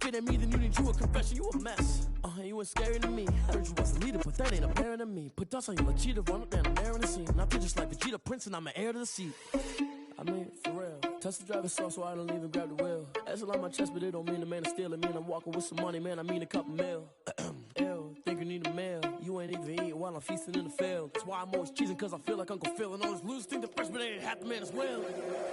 scared of me, then you need you a confession. You a mess. You ain't scary to me. Heard you was a leader, but that ain't apparent to me. Put dust on you like cheetah, run up down the air in the scene. I feel just like Vegeta Prince, and I'm an heir to the seat. I mean, for real. Touch the driver's soft, so I don't even grab the wheel. That's on my chest, but it don't mean the man is stealing. Mean I'm walking with some money, man. I mean a couple mil. Ew, think you need a meal. You ain't even eating while I'm feasting in the field. That's why I'm always cheesing, cause I feel like Uncle Phil. And all those losers think the freshman ain't half the man as well.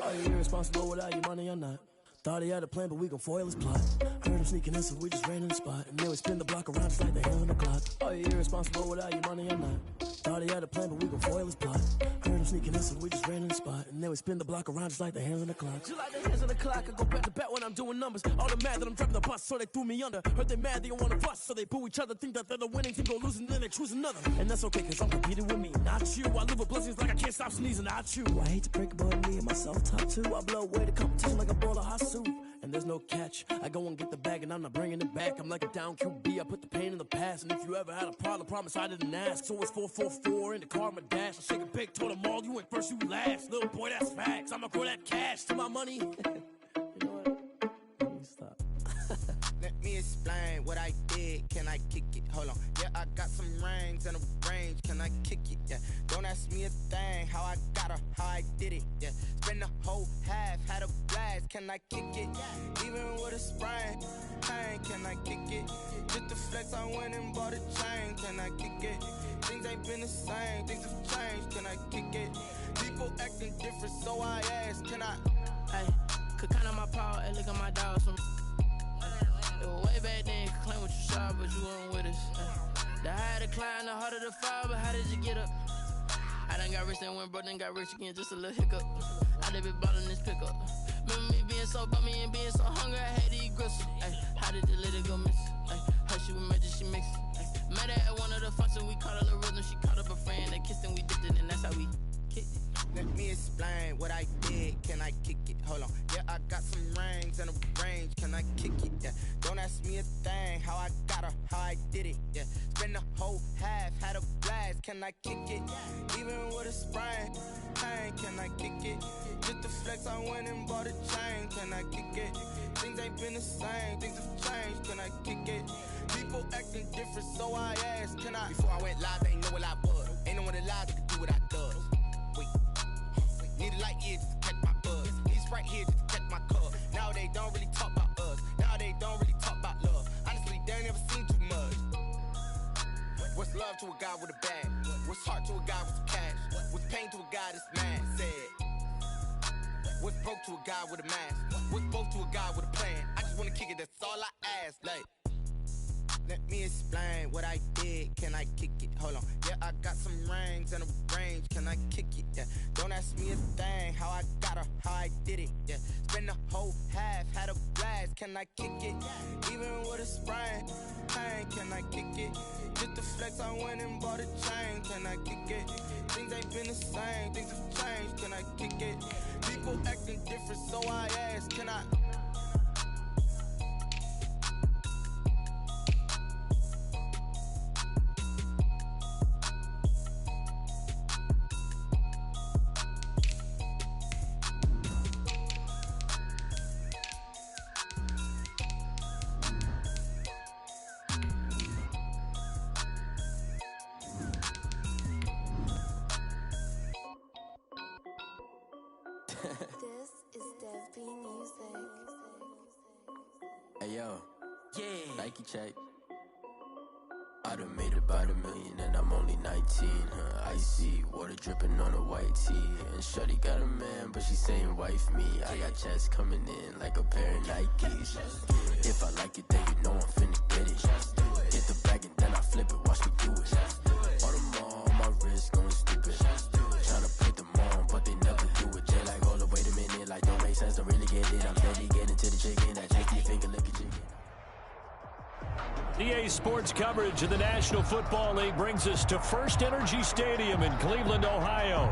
Are you irresponsible without your money or not? Thought he had a plan, but we gon' foil his plot. Heard him sneaking in, so we just ran in the spot. And then we spin the block around just like the hands on the clock. Are you irresponsible without your money or not? Thought he had a plan, but we gon' foil his plot. Heard him sneaking in, so we just ran in the spot. And then we spin the block around just like the hands on the clock. Just like the hands on the clock, I go back to back when I'm doing numbers. All the mad that I'm driving the bus, so they threw me under. Heard they mad, they don't wanna bust, so they boo each other. Think that they're the winning team, go losing, then they choose another. And that's okay, cause I'm competing with me, not you. I live with blessings like I can't stop sneezing, not you. I hate to break it, but me and myself top two. I blow away the competition like a bowl of hot soup. And there's no catch. I go and get the bag and I'm not bringing it back. I'm like a down QB, I put the pain in the past. And if you ever had a problem, promise I didn't ask. So it's 444 in the car, my dash. I shake a big, told them all, you went first, you last. Little boy, that's facts. I'ma grow that cash to my money. You know what? Let me stop. Let me explain what I did. Can I kick it? Hold on. Yeah, I got some rings and a range. Can I kick it? Yeah. Don't ask me a thing. How I got her, how I did it. Yeah. Spend the whole half, had a blast. Can I kick it? Even with a sprain. Pain, can I kick it? Just to flex, I went and bought a chain. Can I kick it? Things ain't been the same. Things have changed. Can I kick it? People acting different, so I asked. Can I? Hey, could count on my power and look at my dogs. It was way back then, could claim what you saw, but you weren't with us. The higher the climb, the harder the fall, but how did you get up? I done got rich and went broke, then got rich again, just a little hiccup. I done been ballin' this pickup. Remember me being so bummy and being so hungry, I had to eat gristle. Ay, how did the lady go miss? Ay, her she was magic, she mixed. Met her at one of the functions, we caught her the rhythm, she caught up a friend, they kissed and we dipped it, and that's how we kicked it. Let me explain what I did. Can I kick it? Hold on. Yeah, I got some rings and a range. Can I kick it? Yeah. Don't ask me a thing. How I got her, how I did it. Yeah. Spend the whole half, had a blast. Can I kick it? Even with a sprain. Pain, can I kick it? Just to flex, I went and bought a chain. Can I kick it? Things ain't been the same. Things have changed. Can I kick it? People acting different, so I asked. Can I? Before I went live, they ain't know what I was. Ain't no one alive that could do what I does. Wait. Need a light here just to catch my buzz. Need Sprite here just to catch my cup. Now they don't really talk about us. Now they don't really talk about love. Honestly, they ain't never seen too much. What's love to a guy with a bag? What's heart to a guy with some cash? What's pain to a guy that's mad? Said. What's broke to a guy with a mask? What's broke to a guy with a plan? I just wanna kick it, that's all I ask. Like, let me explain what I did. Can I kick it? Hold on. Yeah, I got some rings and a range. Can I kick it? Yeah. Don't ask me a thing. How I got her, how I did it. Yeah. Spend the whole half, had a blast. Can I kick it? Even with a sprain. Pain, can I kick it? Just to flex, I went and bought a chain. Can I kick it? Things ain't been the same. Things have changed. Can I kick it? People acting different, so I asked. Can I? This is Dev B Music. Hey yo, yeah. Nike check. I done made about $1 million and I'm only 19. Icy water dripping on a white tee. And shorty got a man, but she saying wife me. I got checks coming in like a pair of Nikes. If I like it, then you know I'm finna get it. Get the bag and then I flip it, watch me do it. All them on my wrist going stupid. Tryna put them on, but they never do it. They like, hold up, wait a minute, like don't make sense, don't really get it. I'm steady getting to the chicken, that tasty finger licking chicken. EA Sports coverage of the National Football League brings us to First Energy Stadium in Cleveland, Ohio.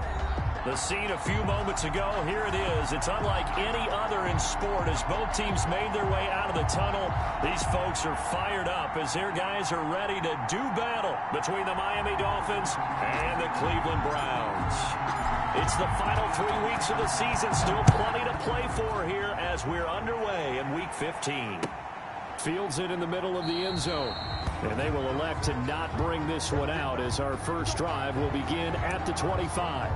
The scene a few moments ago, here it is. It's unlike any other in sport as both teams made their way out of the tunnel. These folks are fired up as their guys are ready to do battle between the Miami Dolphins and the Cleveland Browns. It's the final 3 weeks of the season, still plenty to play for here as we're underway in Week 15. Fields it in the middle of the end zone. And they will elect to not bring this one out as our first drive will begin at the 25.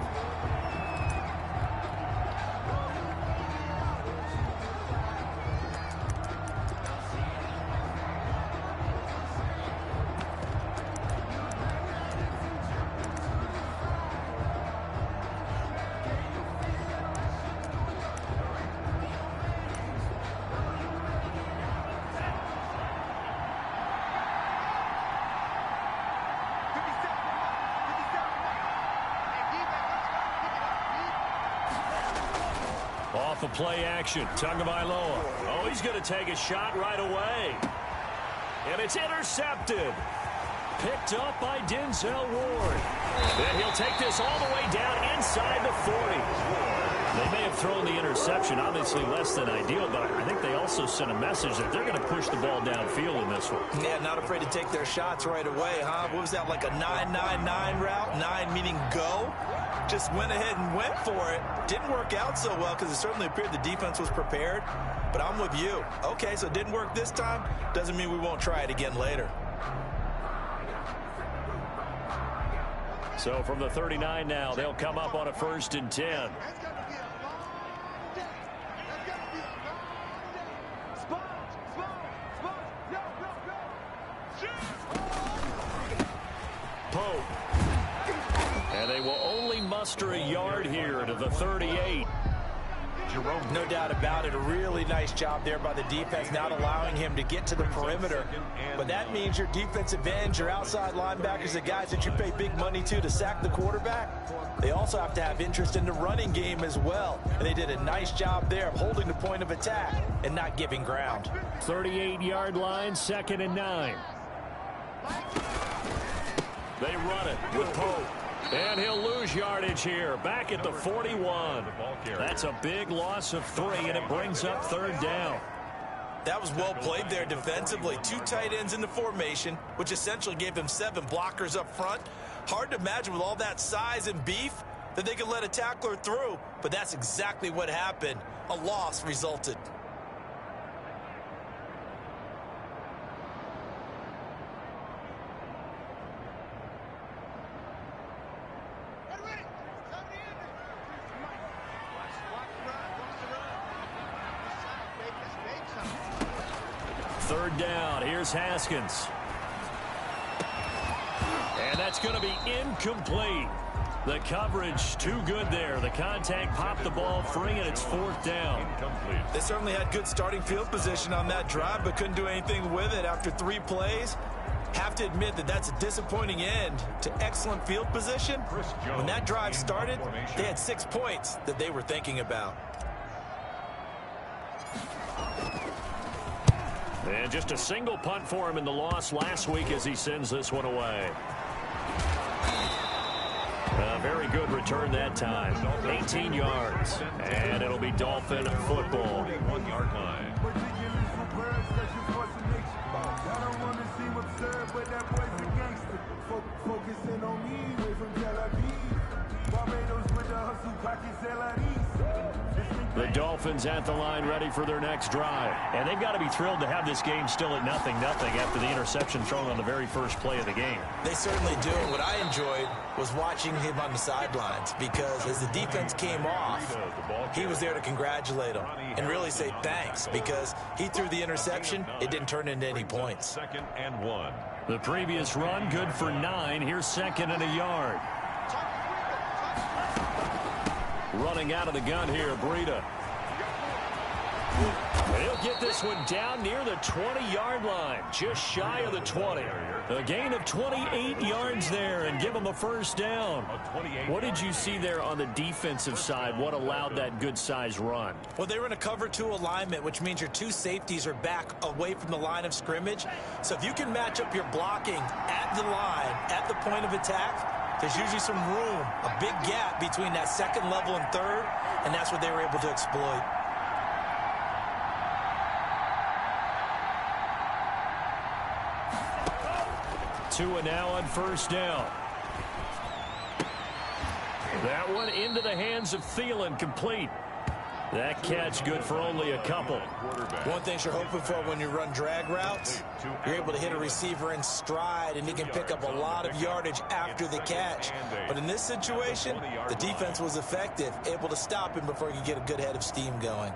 Off of play action, Tagovailoa. Oh, he's going to take a shot right away. And it's intercepted. Picked up by Denzel Ward. And he'll take this all the way down inside the 40. They may have thrown the interception, obviously less than ideal, but I think they also sent a message that they're going to push the ball downfield in this one. Yeah, not afraid to take their shots right away, huh? What was that, like a 9-9-9 route? 9 meaning go? Just went ahead and went for it. Didn't work out so well because it certainly appeared the defense was prepared. But I'm with you. Okay, so it didn't work this time. Doesn't mean we won't try it again later. So from the 39 now, they'll come up on a 1st and 10. Pope. And they will only muster a yard here to the 38. No doubt about it. A really nice job there by the defense, not allowing him to get to the perimeter. But that means your defensive ends, your outside linebackers, the guys that you pay big money to sack the quarterback, they also have to have interest in the running game as well. And they did a nice job there of holding the point of attack and not giving ground. 38-yard line, 2nd and 9. They run it with Pope. And he'll lose yardage here, back at the 41. That's a big loss of 3, and it brings up 3rd down. That was well played there defensively. 2 tight ends in the formation, which essentially gave him 7 blockers up front. Hard to imagine with all that size and beef that they could let a tackler through, but that's exactly what happened. A loss resulted. Third down, here's Haskins. And that's going to be incomplete. The coverage too good there. The contact popped the ball free, and it's 4th down. Incomplete. They certainly had good starting field position on that drive, but couldn't do anything with it after 3 plays. Have to admit that that's a disappointing end to excellent field position. When that drive started, they had 6 points that they were thinking about. And just a single punt for him in the loss last week as he sends this one away. A very good return that time. 18 yards. And it'll be Dolphin football. 1-yard line. The Dolphins at the line ready for their next drive. And they've got to be thrilled to have this game still at 0-0 after the interception thrown on the very first play of the game. They certainly do. And what I enjoyed was watching him on the sidelines because as the defense came off, he was there to congratulate them and really say thanks because he threw the interception. It didn't turn into any points. 2nd and 1. The previous run good for 9. Here's 2nd and a yard. Running out of the gun here, Breida. He'll get this one down near the 20-yard line, just shy of the 20. A gain of 28 yards there and give him a 1st down. What did you see there on the defensive side? What allowed that good-sized run? Well, they were in a cover 2 alignment, which means your 2 safeties are back away from the line of scrimmage. So if you can match up your blocking at the line, at the point of attack, there's usually some room, a big gap between that 2nd level and 3rd, and that's what they were able to exploit. Tua now on 1st down. That one into the hands of Thielen, complete. That catch good for only a couple. One thing you're hoping for when you run drag routes, you're able to hit a receiver in stride, and he can pick up a lot of yardage after the catch. But in this situation, the defense was effective, able to stop him before he could get a good head of steam going.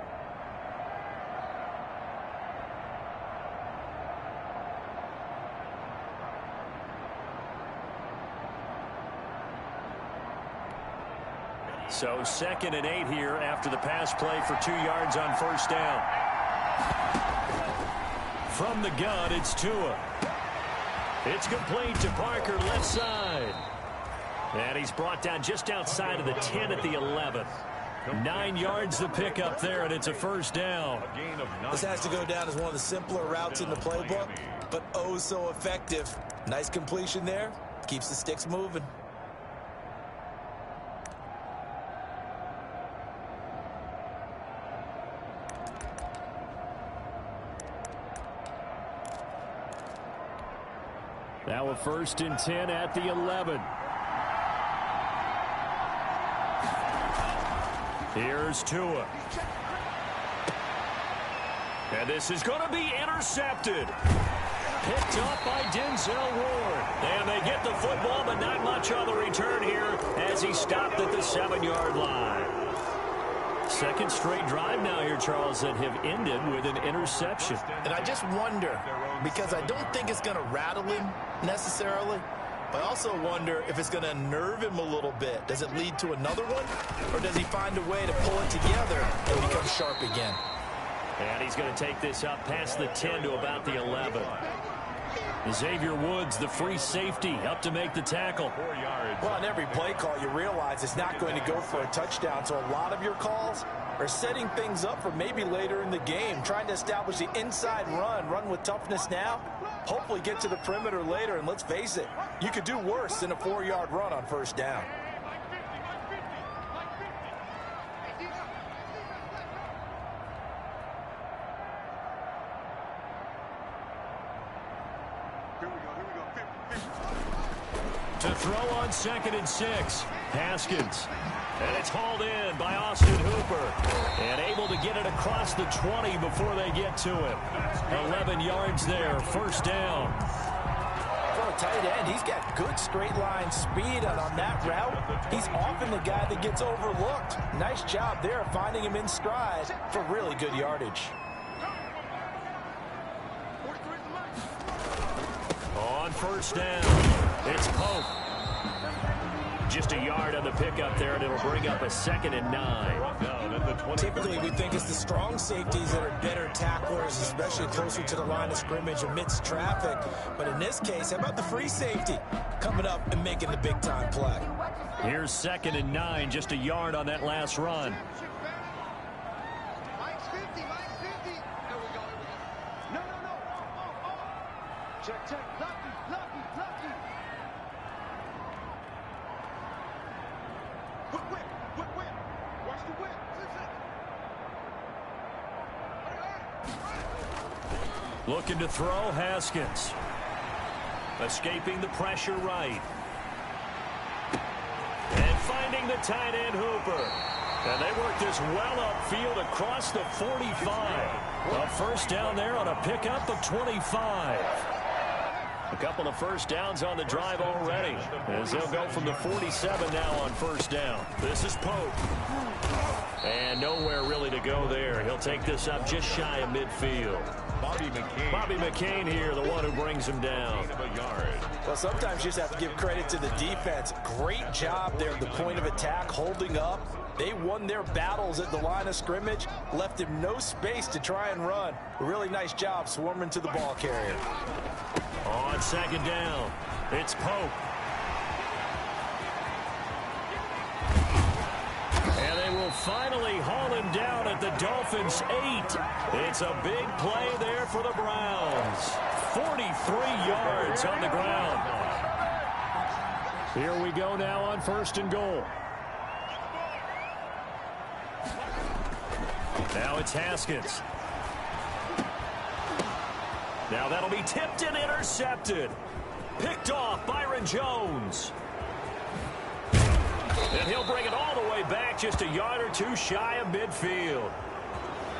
So 2nd and 8 here after the pass play for 2 yards on first down. From the gun, it's Tua. It's complete to Parker, left side. And he's brought down just outside of the 10 at the 11. 9 yards the pickup there, and it's a first down. This has to go down as one of the simpler routes in the playbook, but oh so effective. Nice completion there. Keeps the sticks moving. Now a 1st and 10 at the 11. Here's Tua. And this is going to be intercepted. Picked up by Denzel Ward. And they get the football, but not much on the return here as he stopped at the 7-yard line. 2nd straight drive now here, Charles, that have ended with an interception. And I just wonder, because I don't think it's going to rattle him necessarily, but I also wonder if it's going to unnerve him a little bit. Does it lead to another one, or does he find a way to pull it together and become sharp again? And he's going to take this up past the 10 to about the 11. Xavier Woods, the free safety, up to make the tackle. Well, on every play call, you realize it's not going to go for a touchdown, so a lot of your calls are setting things up for maybe later in the game, trying to establish the inside run with toughness now, hopefully get to the perimeter later, and let's face it, you could do worse than a 4-yard run on first down. To throw on 2nd and 6. Haskins. And it's hauled in by Austin Hooper. And able to get it across the 20 before they get to him. 11 yards there. First down. For a tight end, he's got good straight line speed, and on that route, he's often the guy that gets overlooked. Nice job there finding him in stride for really good yardage. On first down, it's Pope. Just a yard on the pickup there, and it'll bring up a 2nd and 9. Typically, we think it's the strong safeties that are better tacklers, especially closer to the line of scrimmage amidst traffic. But in this case, how about the free safety coming up and making the big-time play? Here's 2nd and 9, just a yard on that last run. Looking to throw, Haskins. Escaping the pressure right. And finding the tight end, Hooper. And they work this well upfield across the 45. A first down there on a pickup of 25. A couple of first downs on the drive already, as they'll go from the 47 now on first down. This is Pope. And nowhere really to go there. He'll take this up just shy of midfield. Bobby McCain here, the one who brings him down. Well, sometimes you just have to give credit to the defense. Great job there at the point of attack, holding up. They won their battles at the line of scrimmage, left him no space to try and run. A really nice job swarming to the ball carrier. On 2nd down, it's Pope. And they will finally haul him down at the Dolphins' 8. It's a big play there for the Browns. 43 yards on the ground. Here we go now on 1st and goal. Now it's Haskins. Now that'll be tipped and intercepted. Picked off Byron Jones. And he'll bring it all the way back, just a yard or two shy of midfield.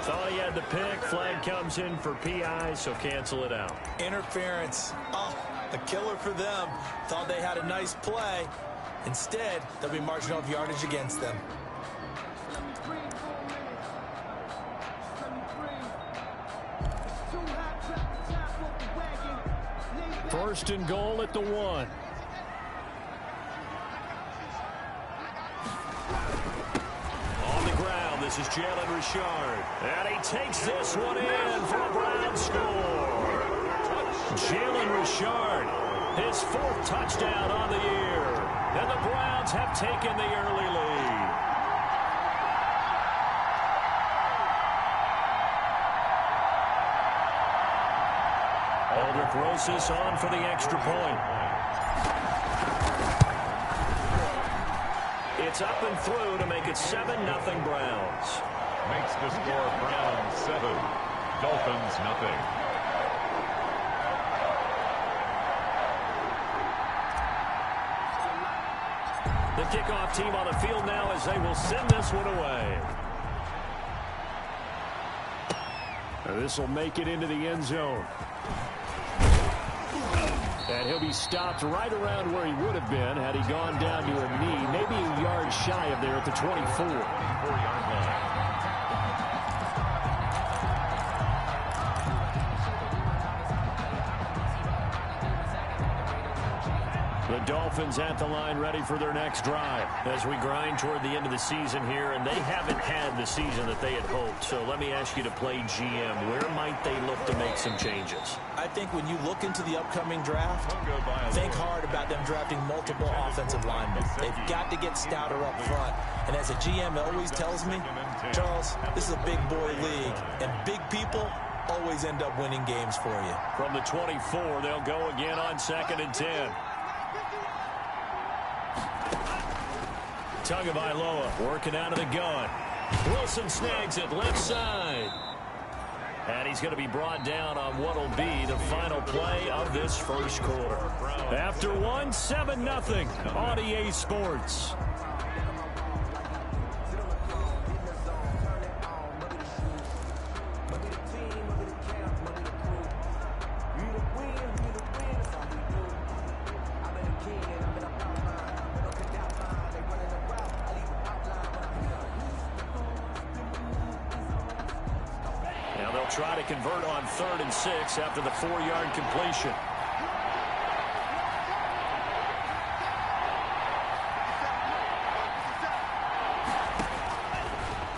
Thought he had the pick. Flag comes in for PI, so cancel it out. Interference. Oh, a killer for them. Thought they had a nice play. Instead, they'll be marching off yardage against them. First and goal at the 1. On the ground, this is Jalen Richard. And he takes this one in for a Brown score. Jalen Richard, his 4th touchdown on the year. And the Browns have taken the early lead. Aldrich Rosas on for the extra point. It's up and through to make it 7-0 Browns. Makes the score Browns 7, Dolphins nothing. The kickoff team on the field now as they will send this one away. This will make it into the end zone. And he'll be stopped right around where he would have been had he gone down to a knee, maybe a yard shy of there at the 24. 24-yard line. The Dolphins at the line ready for their next drive as we grind toward the end of the season here, and they haven't had the season that they had hoped. So let me ask you to play GM. Where might they look to make some changes? I think when you look into the upcoming draft, think hard about them drafting multiple offensive linemen. They've got to get stouter up front. And as a GM always tells me, Charles, this is a big boy league, and big people always end up winning games for you. From the 24, they'll go again on 2nd and 10. Tagovailoa working out of the gun. Wilson snags it left side. And he's going to be brought down on what will be the final play of this first quarter. After 1, 7-0 on EA Sports. Try to convert on 3rd and 6 after the 4-yard completion.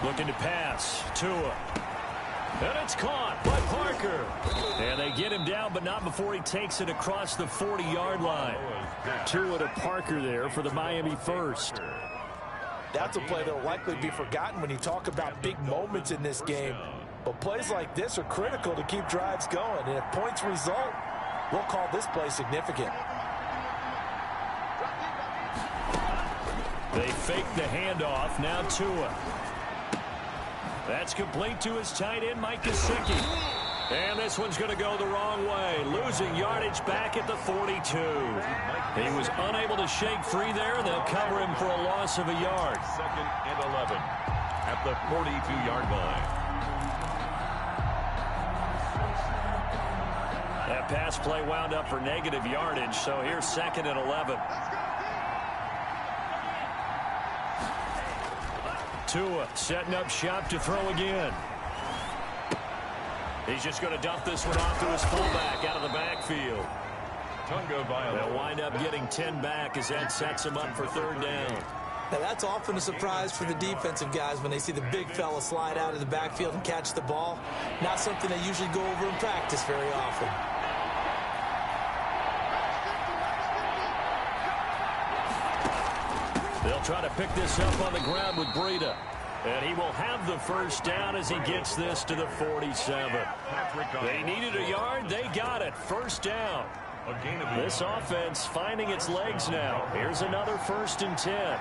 Looking to pass. Tua. And it's caught by Parker. And they get him down, but not before he takes it across the 40-yard line. Tua to Parker there for the Miami first. That's a play that will likely be forgotten when you talk about big moments in this game. But plays like this are critical to keep drives going. And if points result, we'll call this play significant. They fake the handoff. Now Tua. That's complete to his tight end, Mike Gesicki. And this one's going to go the wrong way. Losing yardage back at the 42. He was unable to shake free there, and they'll cover him for a loss of a yard. 2nd and 11 at the 42-yard line. That pass play wound up for negative yardage, so here's 2nd and 11. Tua setting up shop to throw again. He's just going to dump this one off to his fullback out of the backfield. They'll wind up getting 10 back as that sets him up for 3rd down. Now, that's often a surprise for the defensive guys when they see the big fella slide out of the backfield and catch the ball. Not something they usually go over in practice very often. They'll try to pick this up on the ground with Breida. And he will have the first down as he gets this to the 47. They needed a yard. They got it. First down. This offense finding its legs now. Here's another 1st and 10.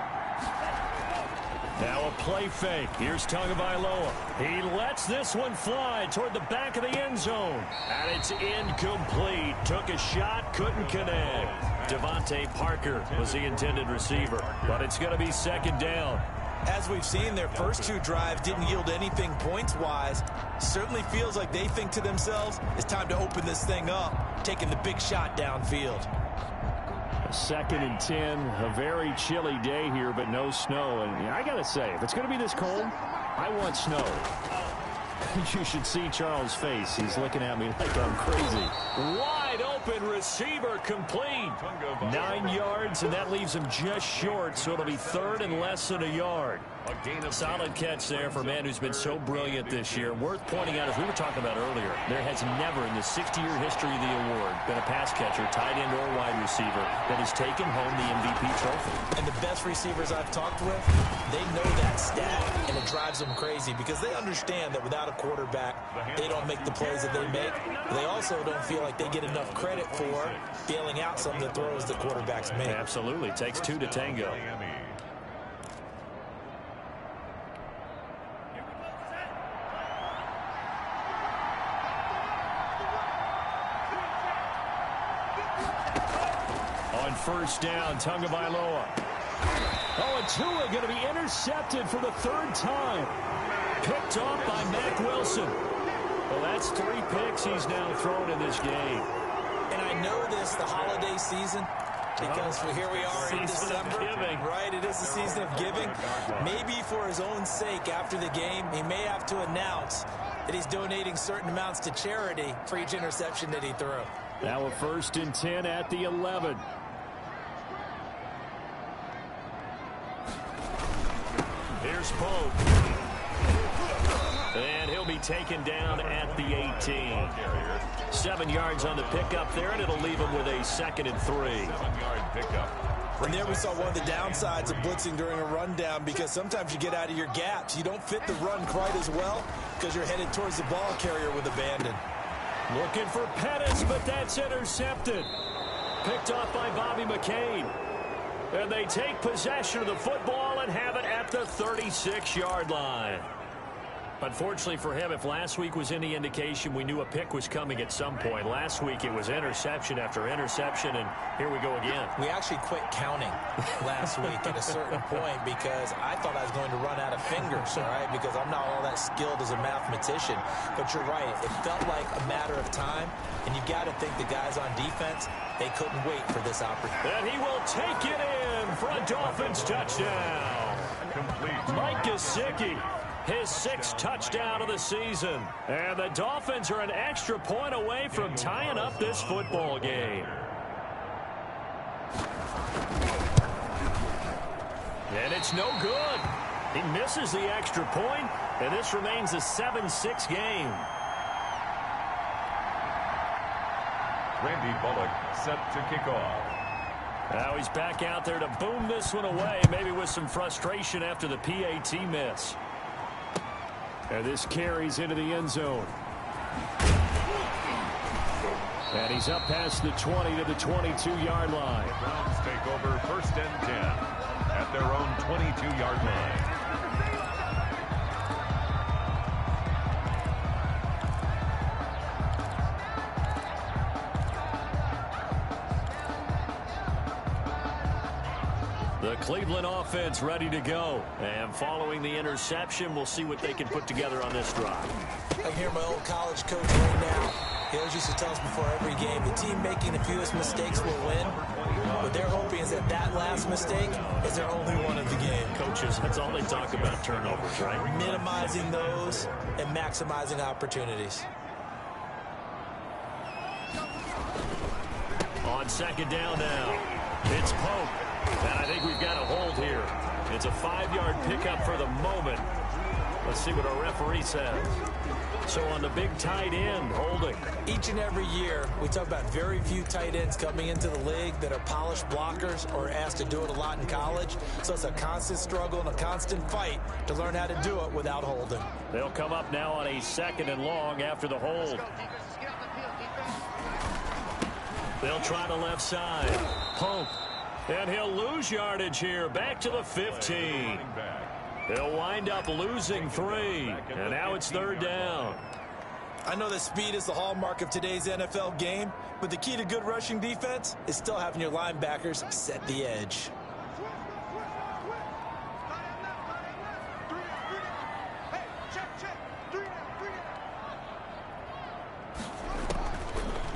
Now a play fake. Here's Tagovailoa. He lets this one fly toward the back of the end zone. And it's incomplete. Took a shot, couldn't connect. Devontae Parker was the intended receiver. But it's going to be second down. As we've seen, their first 2 drives didn't yield anything points-wise. Certainly feels like they think to themselves, it's time to open this thing up, taking the big shot downfield. 2nd and 10, a very chilly day here, but no snow. And I got to say, if it's going to be this cold, I want snow. You should see Charles' face. He's looking at me like I'm crazy. Wide open receiver complete. 9 yards, and that leaves him just short, so it'll be 3rd and less than a yard. Solid catch there for a man who's been so brilliant this year. Worth pointing out, as we were talking about earlier, there has never in the 60-year history of the award been a pass catcher, tight end, or wide receiver that has taken home the MVP trophy. And the best receivers I've talked with, they know that stat, and it drives them crazy because they understand that without a quarterback, they don't make the plays that they make. They also don't feel like they get enough credit for bailing out some of the throws the quarterbacks make. Absolutely. Takes 2 to tango. On first down, Tagovailoa. Oh, and Tua going to be intercepted for the 3rd time. Picked off by Mack Wilson. Well, that's 3 picks he's now thrown in this game. And I know this, the holiday season, because here we are in December. Right, it is the season of giving. Maybe for his own sake after the game, he may have to announce that he's donating certain amounts to charity for each interception that he threw. Now a 1st and 10 at the 11. Here's Pope. And he'll be taken down at the 18. 7 yards on the pickup there, and it'll leave him with a 2nd and 3. 7-yard pickup. And there we saw one of the downsides of blitzing during a rundown, because sometimes you get out of your gaps. You don't fit the run quite as well because you're headed towards the ball carrier with abandon. Looking for Pettis, but that's intercepted. Picked off by Bobby McCain. And they take possession of the football and have it at the 36-yard line. Unfortunately for him, if last week was any indication, we knew a pick was coming at some point. Last week it was interception after interception, and here we go again. We actually quit counting last week at a certain point because I thought I was going to run out of fingers, all right, because I'm not all that skilled as a mathematician. But you're right. It felt like a matter of time, and you've got to think the guys on defense, they couldn't wait for this opportunity. And he will take it in for a Dolphins touchdown. Complete. Mike Gesicki. His 6th touchdown of the season. And the Dolphins are an extra point away from tying up this football game. And it's no good. He misses the extra point, and this remains a 7-6 game. Randy Bullock set to kick off. Now he's back out there to boom this one away, maybe with some frustration after the PAT miss. And this carries into the end zone. And he's up past the 20 to the 22-yard line. The Browns take over 1st and 10 at their own 22-yard line. The Cleveland offense ready to go. And following the interception, we'll see what they can put together on this drive. I hear my old college coach right now. He always used to tell us before every game, the team making the fewest mistakes will win. What they're hoping is that that last mistake is their only one of the game. Coaches, that's all they talk about, turnovers, right? Minimizing those and maximizing opportunities. On 2nd down now, it's Pope. And I think we've got a hold here. It's a 5-yard pickup for the moment. Let's see what our referee says. So on the big tight end, holding. Each and every year, we talk about very few tight ends coming into the league that are polished blockers or asked to do it a lot in college. So it's a constant struggle and a constant fight to learn how to do it without holding. They'll come up now on a 2nd and long after the hold. They'll try the left side. Pope. And he'll lose yardage here. Back to the 15. They'll wind up losing 3, and now it's 3rd down. I know that speed is the hallmark of today's NFL game, but the key to good rushing defense is still having your linebackers set the edge.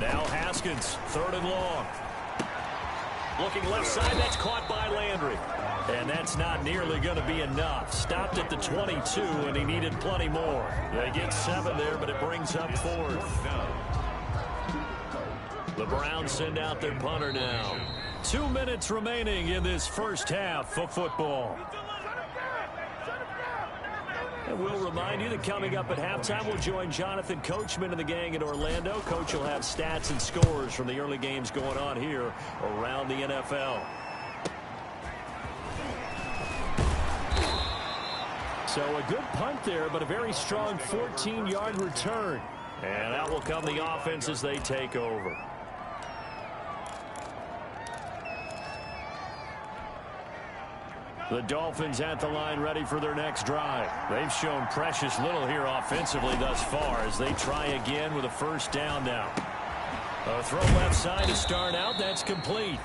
Now Haskins, 3rd and long. Looking left side, that's caught by Landry. And that's not nearly going to be enough. Stopped at the 22, and he needed plenty more. They get 7 there, but it brings up 4th. The Browns send out their punter now. 2 minutes remaining in this first half of football. And we'll remind you that coming up at halftime, we'll join Jonathan Coachman and the gang in Orlando. Coach will have stats and scores from the early games going on here around the NFL. So a good punt there, but a very strong 14-yard return. And out will come the offense as they take over. The Dolphins at the line ready for their next drive. They've shown precious little here offensively thus far as they try again with a 1st down now. A throw left side to start out. That's complete.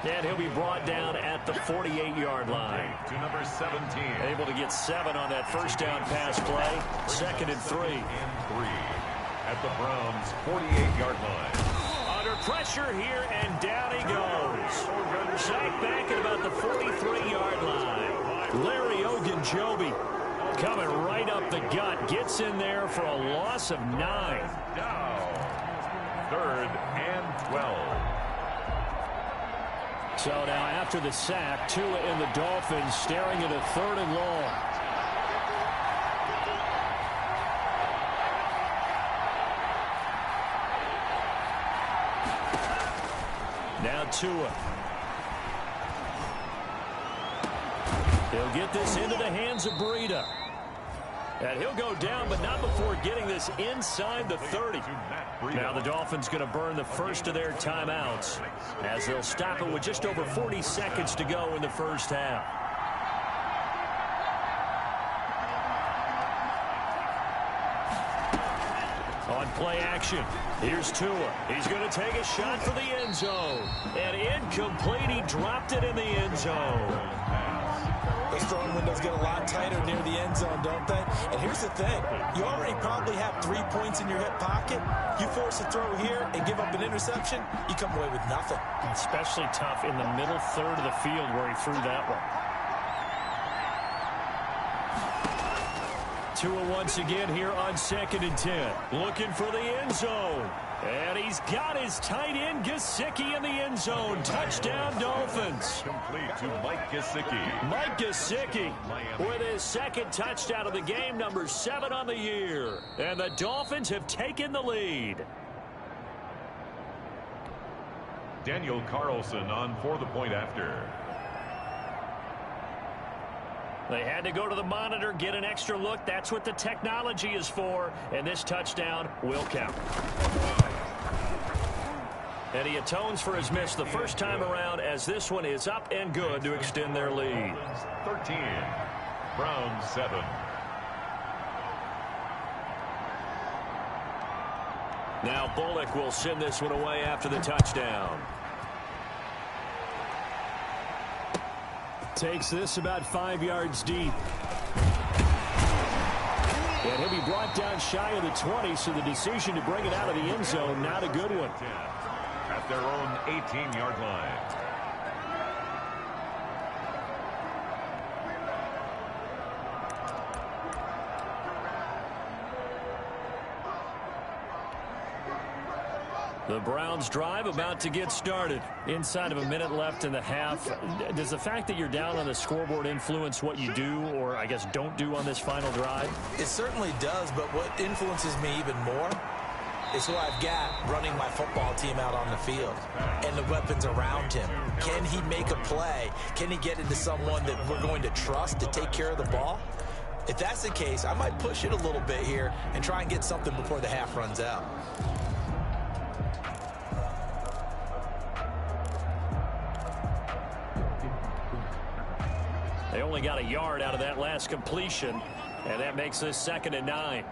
And he'll be brought down at the 48-yard line. To number 17. Able to get 7 on that 1st down pass play. 2nd and 3. At the Browns' 48-yard line. Under pressure here, and down he goes. Sacked back at about the 43-yard line. Larry Ogunjobi coming right up the gut. Gets in there for a loss of 9. Down. 3rd and 12. So now after the sack, Tua and the Dolphins staring at a 3rd and long. Now Tua. He'll get this into the hands of Breida. And he'll go down, but not before getting this inside the 30. Now the Dolphins going to burn the first of their timeouts as they'll stop it with just over 40 seconds to go in the first half. On play action, here's Tua. He's going to take a shot for the end zone. And incomplete, he dropped it in the end zone. Those throwing windows get a lot tighter near the end zone, don't they? And here's the thing. You already probably have 3 points in your hip pocket. You force a throw here and give up an interception, you come away with nothing. Especially tough in the middle 3rd of the field where he threw that one. Tua once again here on 2nd and 10. Looking for the end zone. And he's got his tight end Gesicki in the end zone. Touchdown Dolphins. Complete to Mike Gesicki. Mike Gesicki with his 2nd touchdown of the game, number 7 on the year. And the Dolphins have taken the lead. Daniel Carlson on for the point after. They had to go to the monitor, get an extra look. That's what the technology is for. And this touchdown will count. And he atones for his miss the first time around as this one is up and good to extend their lead. 13. Browns 7. Now Bullock will send this one away after the touchdown. Takes this about 5 yards deep. And he'll be brought down shy of the 20, so the decision to bring it out of the end zone, not a good one. At their own 18-yard line. The Browns drive about to get started. Inside of a minute left in the half. Does the fact that you're down on the scoreboard influence what you do, or I guess don't do on this final drive? It certainly does, but what influences me even more is who I've got running my football team out on the field and the weapons around him. Can he make a play? Can he get into someone that we're going to trust to take care of the ball? If that's the case, I might push it a little bit here and try and get something before the half runs out. They only got a yard out of that last completion, and that makes this 2nd and 9.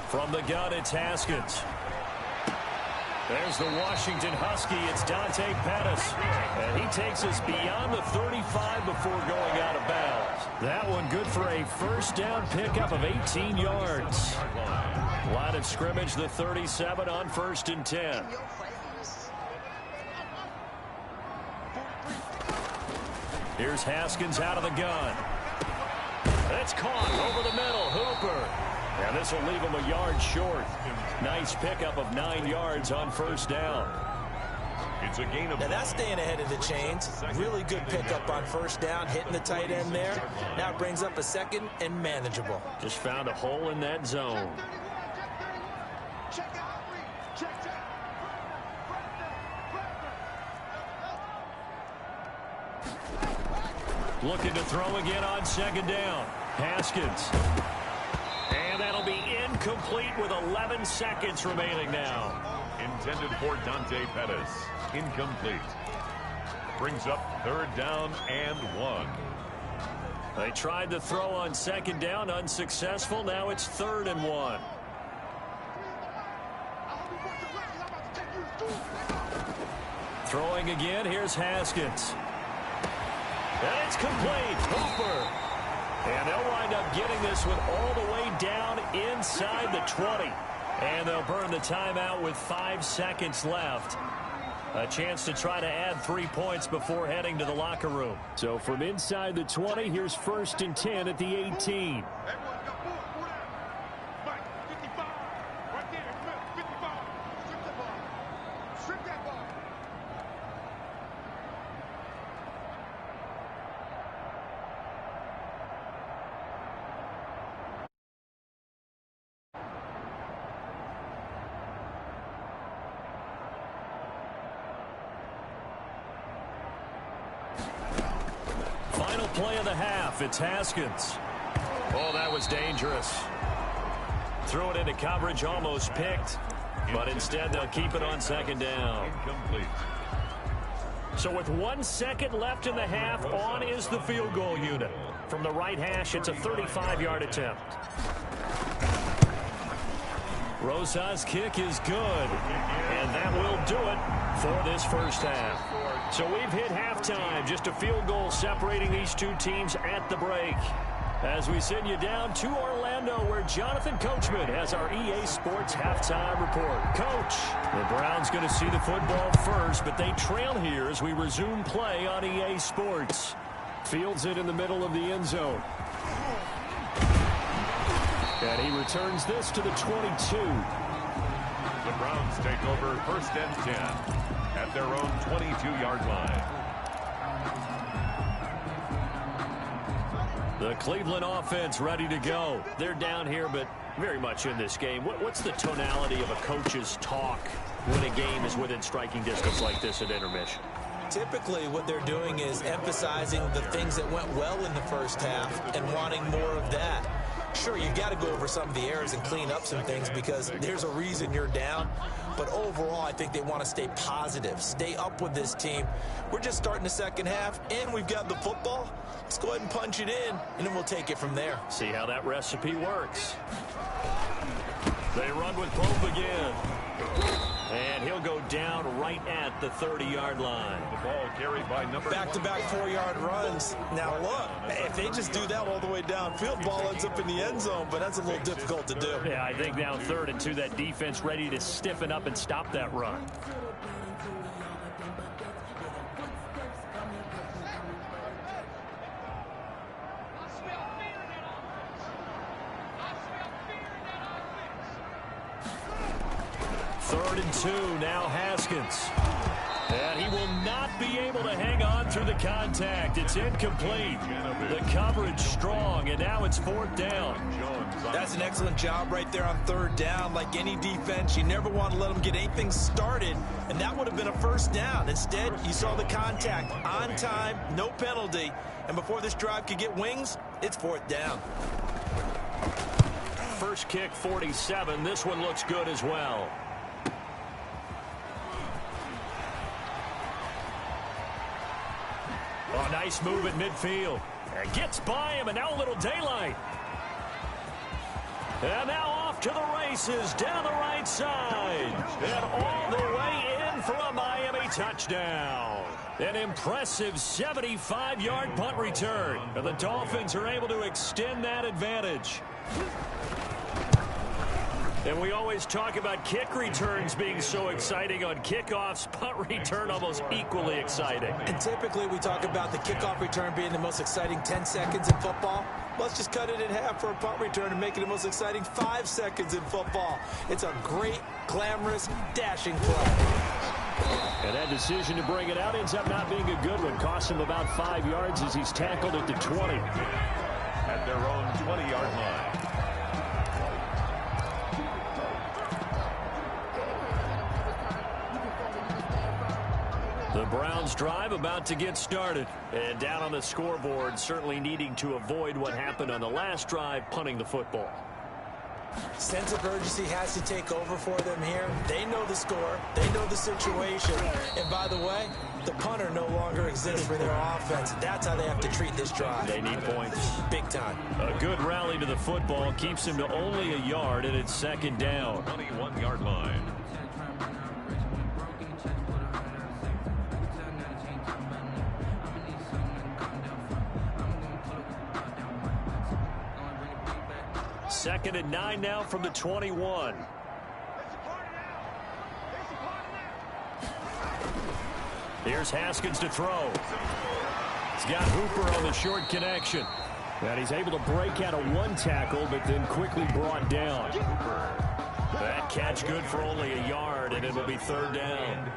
From the gun, it's Haskins. There's the Washington Husky. It's Dante Pettis. And he takes us beyond the 35 before going out of bounds. That one good for a first down pickup of 18 yards. Line of scrimmage, the 37 on 1st and 10. Here's Haskins out of the gun. That's caught over the middle. Hooper. And this will leave him a yard short. Nice pickup of 9 yards on 1st down. It's a gain of. Now that's staying ahead of the chains. Really good pickup on 1st down, hitting the tight end there. Now it brings up a 2nd and manageable. Just found a hole in that zone. Looking to throw again on 2nd down. Haskins. And that'll be incomplete with 11 seconds remaining now. Intended for Dante Pettis. Incomplete. Brings up 3rd down and 1. They tried to throw on 2nd down, unsuccessful. Now it's 3rd and 1. Throwing again, here's Haskins. And it's complete. Hooper. And they'll wind up getting this one all the way down inside the 20. And they'll burn the timeout with 5 seconds left. A chance to try to add 3 points before heading to the locker room. So from inside the 20, here's 1st and 10 at the 18. Final play of the half. It's Haskins. Oh, that was dangerous. Threw it into coverage, almost picked. But instead, they'll keep it on 2nd down. Incomplete. So with 1 second left in the half, on is the field goal unit. From the right hash, it's a 35-yard attempt. Rosa's kick is good. And that will do it for this first half. So we've hit halftime. Just a field goal separating these two teams at the break. As we send you down to Orlando, where Jonathan Coachman has our EA Sports halftime report. Coach, the Browns going to see the football first, but they trail here as we resume play on EA Sports. Fields it in the middle of the end zone. And he returns this to the 22. The Browns take over 1st and 10 at their own 22-yard line. The Cleveland offense ready to go. They're down here, but very much in this game. What's the tonality of a coach's talk when a game is within striking distance like this at intermission? Typically, what they're doing is emphasizing the things that went well in the first half and wanting more of that. Sure, you've got to go over some of the errors and clean up some things because there's a reason you're down. But overall, I think they want to stay positive, stay up with this team. We're just starting the second half, and we've got the football. Let's go ahead and punch it in, and then we'll take it from there. See how that recipe works. They run with Pope again. And he'll go down right at the 30-yard line. The ball carried by number back-to-back 4-yard runs. Now, look, if they just do that all the way downfield, ball ends up in the end zone, but that's a little difficult to do. Yeah, I think now 3rd and 2, that defense ready to stiffen up and stop that run. Third and 2, now Haskins. And he will not be able to hang on through the contact. It's incomplete. The coverage strong, and now it's 4th down. That's an excellent job right there on 3rd down. Like any defense, you never want to let them get anything started, and that would have been a 1st down. Instead, you saw the contact on time, no penalty, and before this drive could get wings, it's 4th down. first kick 47. This one looks good as well. Oh, nice move at midfield. And gets by him, and now a little daylight. And now off to the races down the right side. And all the way in for a Miami touchdown. An impressive 75-yard punt return. And the Dolphins are able to extend that advantage. And we always talk about kick returns being so exciting on kickoffs. Punt return almost equally exciting. And typically we talk about the kickoff return being the most exciting 10 seconds in football. Let's just cut it in half for a punt return and make it the most exciting 5 seconds in football. It's a great, glamorous, dashing play. And that decision to bring it out ends up not being a good one. Cost him about 5 yards as he's tackled at the 20. At their own 20-yard line. The Browns drive about to get started. And down on the scoreboard, certainly needing to avoid what happened on the last drive, punting the football. Sense of urgency has to take over for them here. They know the score. They know the situation. And by the way, the punter no longer exists for their offense. That's how they have to treat this drive. They need points. Big time. A good rally to the football keeps him to only a yard, and it's second down. 21-yard line. Second and 9 now from the 21. Here's Haskins to throw. He's got Hooper on the short connection. And he's able to break out of one tackle, but then quickly brought down. That catch good for only a yard, and it'll be third down.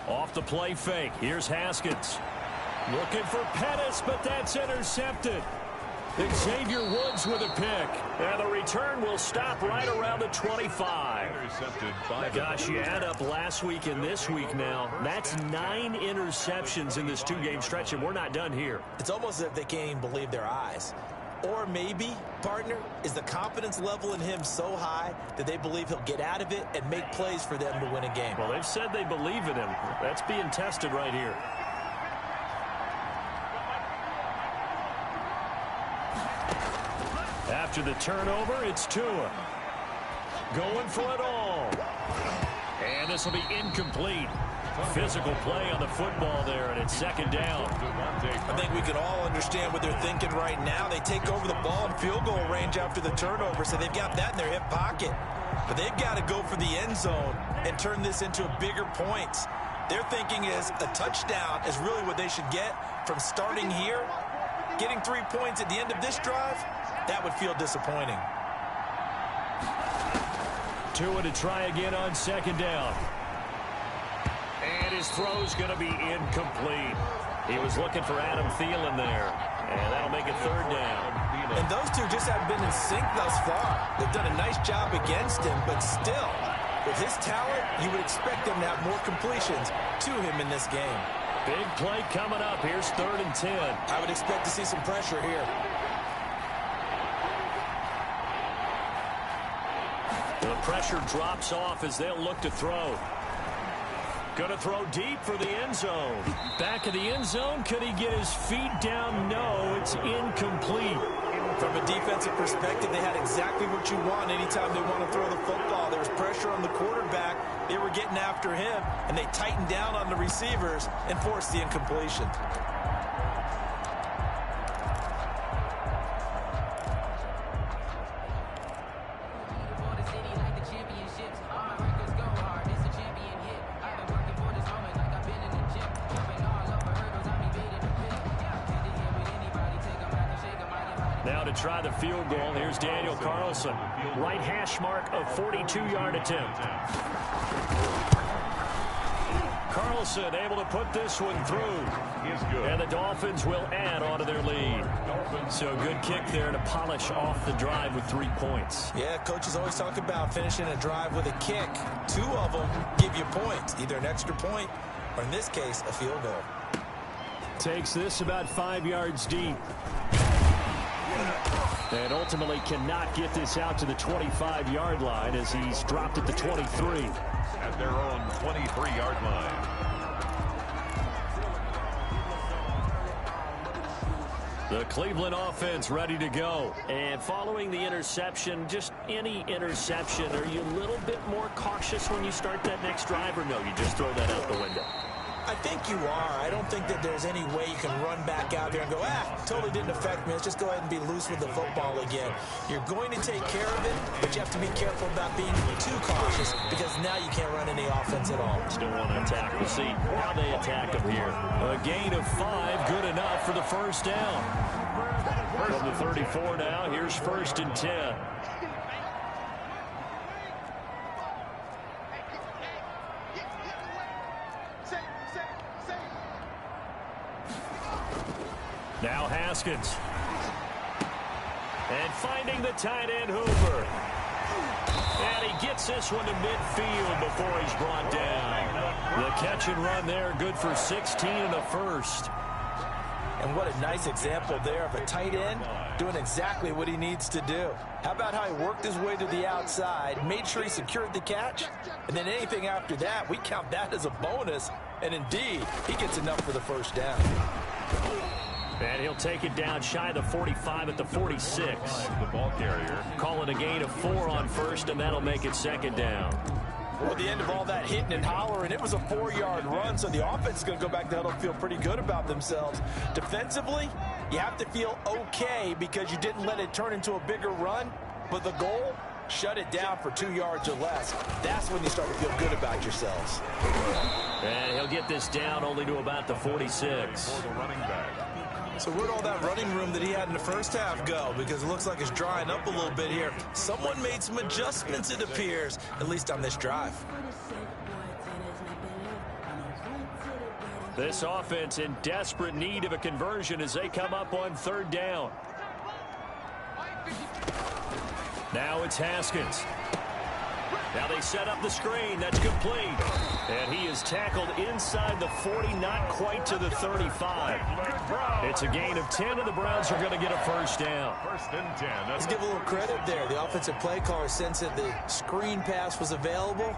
Off the play fake. Here's Haskins. Looking for Pettis, but that's intercepted. Xavier Woods with a pick. And the return will stop right around the 25. Intercepted by Gosh, you add up last week and this week now. That's 9 interceptions in this 2-game stretch, and we're not done here. It's almost as if they can't even believe their eyes. Or maybe, partner, is the confidence level in him so high that they believe he'll get out of it and make plays for them to win a game. Well, they've said they believe in him. That's being tested right here. After the turnover, it's Tua. Going for it all. And this will be incomplete. Physical play on the football there, and it's second down. I think we can all understand what they're thinking right now. They take over the ball in field goal range after the turnover, so they've got that in their hip pocket. But they've got to go for the end zone and turn this into a bigger points. Their thinking is a touchdown is really what they should get from starting here. Getting 3 points at the end of this drive, that would feel disappointing. Tua to try again on second down. And his throw's going to be incomplete. He was looking for Adam Thielen there. And that'll make it third down. And those two just haven't been in sync thus far. They've done a nice job against him, but still, with his talent, you would expect them to have more completions to him in this game. Big play coming up. Here's third and 10. I would expect to see some pressure here. The pressure drops off as they'll look to throw. Going to throw deep for the end zone. Back of the end zone. Could he get his feet down? No, it's incomplete. From a defensive perspective, they had exactly what you want anytime they want to throw the football. There was pressure on the quarterback. They were getting after him, and they tightened down on the receivers and forced the incompletion. Now to try the field goal, here's Daniel Carlson. Right hash mark of 42-yard attempt. Carlson able to put this one through. And the Dolphins will add on to their lead. So good kick there to polish off the drive with 3 points. Yeah, coaches always talk about finishing a drive with a kick. 2 of them give you points, either an extra point or, in this case, a field goal. Takes this about 5 yards deep. And ultimately cannot get this out to the 25-yard line as he's dropped at the 23. At their own 23-yard line. The Cleveland offense ready to go. And following the interception, just any interception, are you a little bit more cautious when you start that next drive, or no, you just throw that out the window? I think you are. I don't think that there's any way you can run back out there and go, totally didn't affect me. Let's just go ahead and be loose with the football again. You're going to take care of it, but you have to be careful about being too cautious because now you can't run any offense at all. Still want to attack. We'll see how they attack them here. A gain of 5, good enough for the first down. From the 34 now, here's 1st and 10. Now Haskins. And finding the tight end Hooper. And he gets this one to midfield before he's brought down. The catch and run there, good for 16 and a first. And what a nice example there of a tight end doing exactly what he needs to do. How about how he worked his way to the outside, made sure he secured the catch, and then anything after that, we count that as a bonus. And indeed, he gets enough for the first down. And he'll take it down shy of the 45 at the 46. The ball carrier. Call it a gain of 4 on first, and that'll make it 2nd down. Well, at the end of all that hitting and hollering, it was a 4-yard run, so the offense is going to go back to huddle and feel pretty good about themselves. Defensively, you have to feel okay because you didn't let it turn into a bigger run, but the goal, shut it down for 2 yards or less. That's when you start to feel good about yourselves. And he'll get this down only to about the 46. For the running back. So where'd all that running room that he had in the first half go? Because it looks like it's drying up a little bit here. Someone made some adjustments, it appears, at least on this drive. This offense in desperate need of a conversion as they come up on 3rd down. Now it's Haskins. Now they set up the screen. That's complete. And he is tackled inside the 40, not quite to the 35. It's a gain of 10, and the Browns are going to get a first down. 1st and 10. Let's give a little credit there. The offensive play caller sensed that the screen pass was available.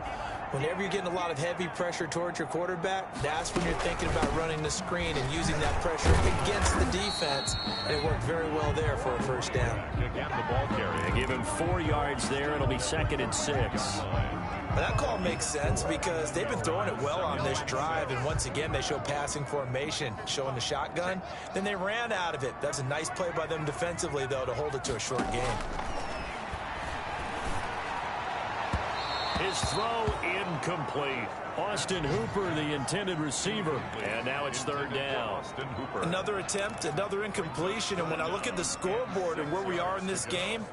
Whenever you're getting a lot of heavy pressure towards your quarterback, that's when you're thinking about running the screen and using that pressure against the defense. And it worked very well there for a first down. Again, the ball carrier. They give him 4 yards there. It'll be 2nd and 6. But that call makes sense because they've been throwing it well on this drive, and once again they show passing formation, showing the shotgun. Then they ran out of it. That's a nice play by them defensively, though, to hold it to a short game. His throw incomplete. Austin Hooper, the intended receiver. And now it's 3rd down. Austin Hooper. Another attempt, another incompletion. And when I look at the scoreboard and where we are in this game,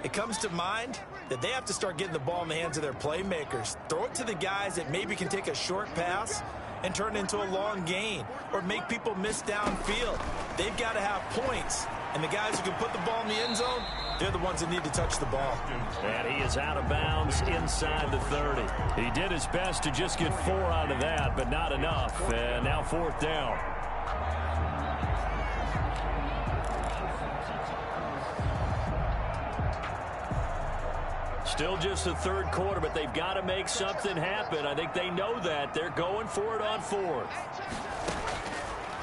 it comes to mind that they have to start getting the ball in the hands of their playmakers. Throw it to the guys that maybe can take a short pass and turn it into a long gain or make people miss downfield. They've got to have points. And the guys who can put the ball in the end zone, they're the ones that need to touch the ball. And he is out of bounds inside the 30. He did his best to just get 4 out of that, but not enough. And now 4th down. Still just the 3rd quarter, but they've got to make something happen. I think they know that. They're going for it on 4th.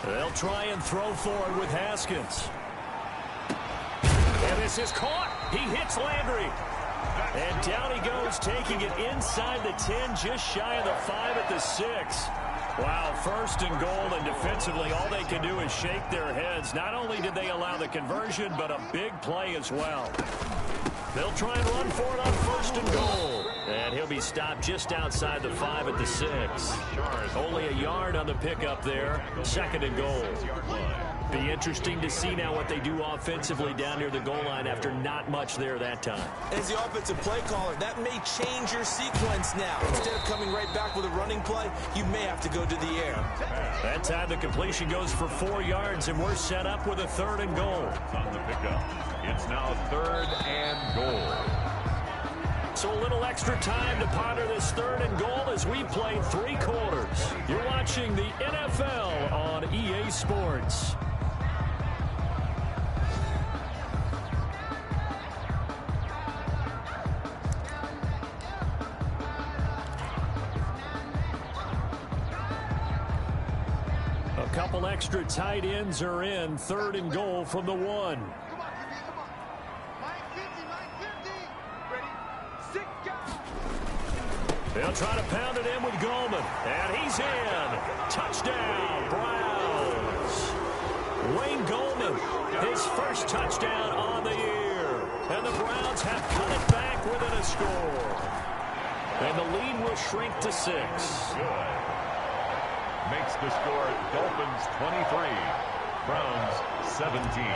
They'll try and throw forward with Haskins. And this is caught. He hits Landry. And down he goes, taking it inside the 10, just shy of the 5 at the 6. Wow, 1st and goal, and defensively all they can do is shake their heads. Not only did they allow the conversion, but a big play as well. They'll try and run for it on 1st and goal. And he'll be stopped just outside the 5 at the 6. Only a yard on the pickup there. 2nd and goal. Be interesting to see now what they do offensively down near the goal line after not much there that time. As the offensive play caller, that may change your sequence now. Instead of coming right back with a running play, you may have to go to the air. That time the completion goes for 4 yards, and we're set up with a 3rd and goal. On the pickup, it's now 3rd and goal. So a little extra time to ponder this 3rd and goal as we play 3 quarters. You're watching the NFL on EA Sports. A couple extra tight ends are in. 3rd and goal from the 1. They'll try to pound it in with Goldman. And he's in. Touchdown, Browns. Wayne Goldman, his first touchdown on the year. And the Browns have cut it back within a score. And the lead will shrink to 6. Good. Makes the score Dolphins 23, Browns 17.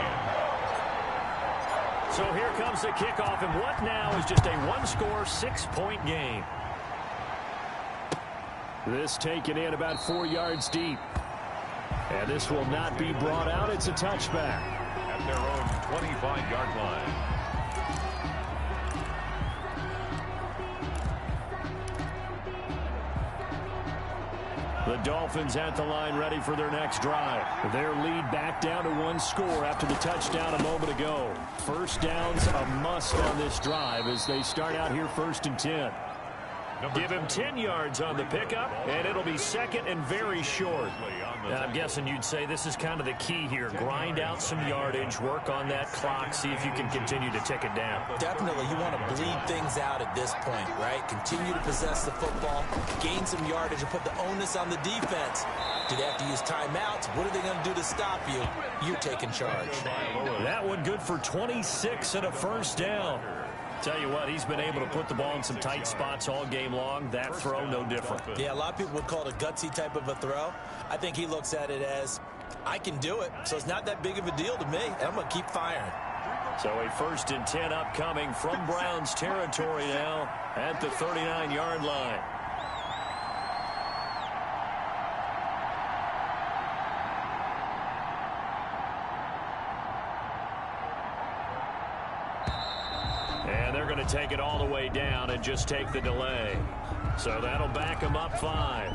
So here comes the kickoff, and what now is just a 1-score, 6-point game. This taken in about 4 yards deep. And this will not be brought out. It's a touchback. At their own 25-yard line. The Dolphins at the line ready for their next drive. Their lead back down to 1 score after the touchdown a moment ago. First down's a must on this drive as they start out here 1st and 10. Give him 10 yards on the pickup, and it'll be 2nd and very short. I'm guessing you'd say this is kind of the key here. Grind out some yardage, work on that clock, see if you can continue to tick it down. Definitely, you want to bleed things out at this point, right? Continue to possess the football, gain some yardage, and put the onus on the defense. Do they have to use timeouts? What are they going to do to stop you? You're taking charge. That one good for 26 and a first down. Tell you what, he's been able to put the ball in some tight spots all game long. That throw, no different. Yeah, a lot of people would call it a gutsy type of a throw. I think he looks at it as, I can do it, so it's not that big of a deal to me, and I'm going to keep firing. So a 1st and 10 upcoming from Browns territory now at the 39-yard line. And they're going to take it all the way down and just take the delay. So that'll back them up 5.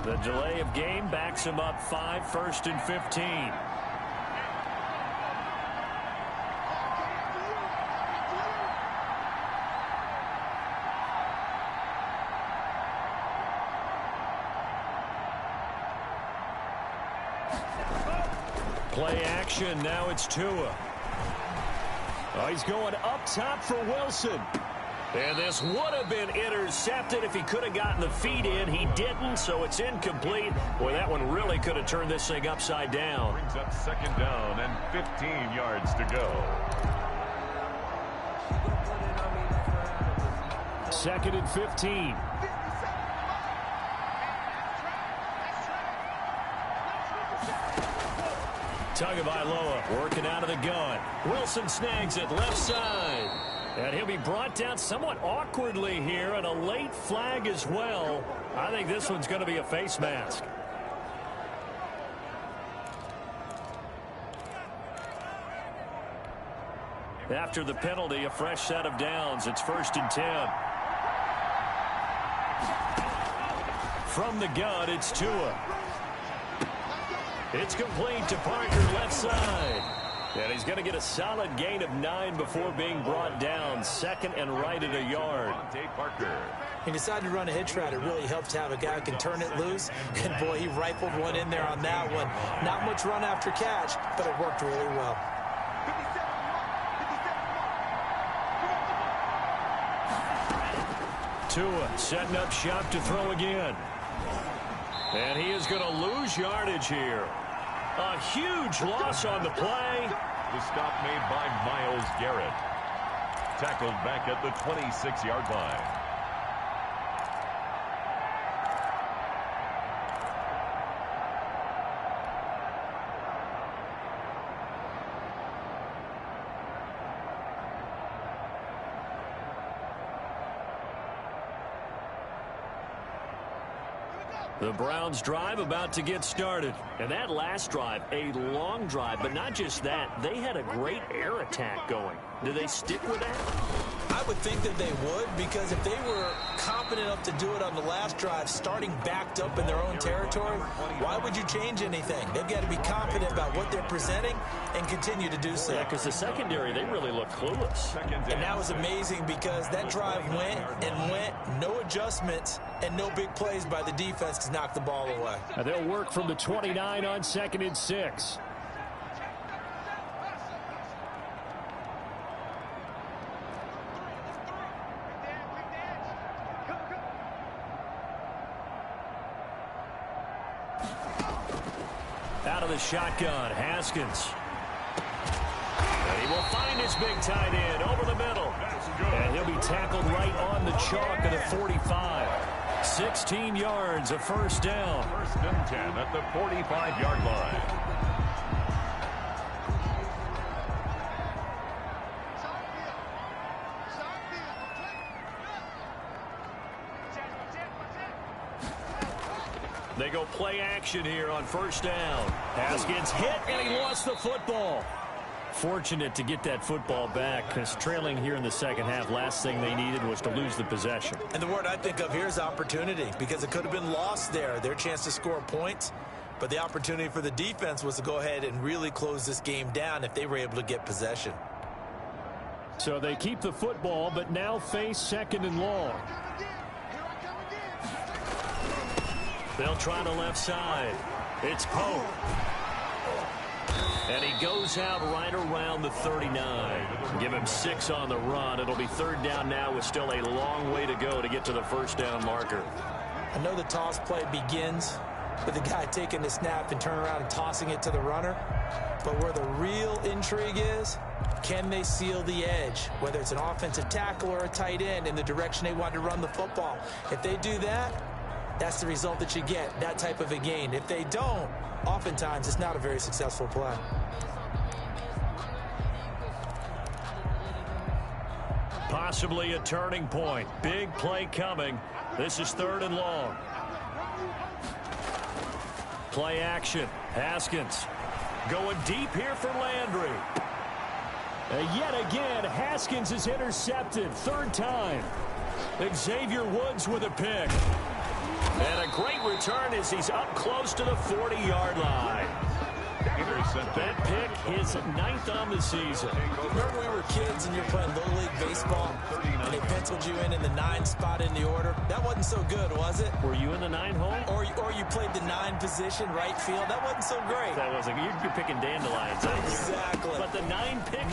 The delay of game backs him up 5, 1st and 15. Play action, now it's Tua. Oh, he's going up top for Wilson. And this would have been intercepted if he could have gotten the feet in. He didn't, so it's incomplete. Boy, that one really could have turned this thing upside down. Brings up 2nd down and 15 yards to go. 2nd and 15. Tagovailoa working out of the gun. Wilson snags it left side. And he'll be brought down somewhat awkwardly here, and a late flag as well. I think this one's going to be a face mask. After the penalty, a fresh set of downs. It's 1st and 10. From the gun, it's Tua. It's complete to Parker left side. And he's going to get a solid gain of 9 before being brought down. 2nd and right at a yard. He decided to run a hitch route. It really helps to have a guy who can turn it loose. And, boy, he rifled one in there on that one. Not much run after catch, but it worked really well. Tua setting up shop to throw again. And he is going to lose yardage here. A huge loss on the play. The stop made by Myles Garrett. Tackled back at the 26-yard line. The Browns drive about to get started. And that last drive, a long drive, but not just that. They had a great air attack going. Do they stick with that? I would think that they would, because if they were confident enough to do it on the last drive, starting backed up in their own territory, why would you change anything? They've got to be confident about what they're presenting and continue to do so. Yeah, because the secondary, they really look clueless. And that was amazing because that drive went and went, no adjustments, and no big plays by the defense to knock the ball away. Now they'll work from the 29 on 2nd and 6. Out of the shotgun, Haskins. And he will find his big tight end over the middle. And he'll be tackled right on the chalk of the 45. 16 yards, a first down. 1st and 10 at the 45-yard line. They go play action here on 1st down. Haskins hit, and he lost the football. Fortunate to get that football back, because trailing here in the second half, last thing they needed was to lose the possession. And the word I think of here is opportunity, because it could have been lost there, their chance to score points. But the opportunity for the defense was to go ahead and really close this game down if they were able to get possession. So they keep the football, but now face 2nd and long. They'll try the left side. It's Pope. And he goes out right around the 39. Give him 6 on the run. It'll be 3rd down now with still a long way to go to get to the 1st down marker. I know the toss play begins with the guy taking the snap and turning around and tossing it to the runner. But where the real intrigue is, can they seal the edge, whether it's an offensive tackle or a tight end, in the direction they want to run the football? If they do that, that's the result that you get, that type of a gain. If they don't, oftentimes it's not a very successful play. Possibly a turning point. Big play coming. This is 3rd and long. Play action. Haskins going deep here for Landry. Yet again, Haskins is intercepted. 3rd time. Xavier Woods with a pick. And a great return as he's up close to the 40-yard line. That pick, his 9th on the season. Remember we were kids and you're playing Little League Baseball and they penciled you in the 9 spot in the order? That wasn't so good, was it? Were you in the 9 hole? Or you played the 9 position, right field? That wasn't so great. That wasn't. You're picking dandelions. Exactly. But the 9 picks. 9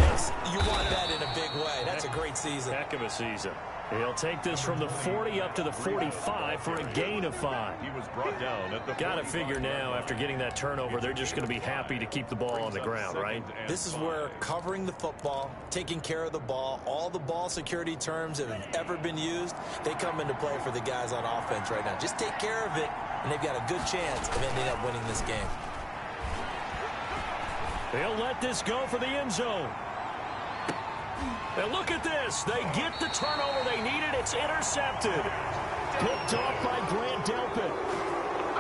picks, you want that in a big way. That's a great season. Heck of a season. He'll take this from the 40 up to the 45 for a gain of 5. He was brought down at the Got to figure now, after getting that turnover, they're just going to be happy to keep the ball on the ground, right? This is where covering the football, taking care of the ball, all the ball security terms that have ever been used, they come into play for the guys on offense right now. Just take care of it, and they've got a good chance of ending up winning this game. They'll let this go for the end zone. And look at this. They get the turnover they needed. It's intercepted. Picked off by Grant Delpit.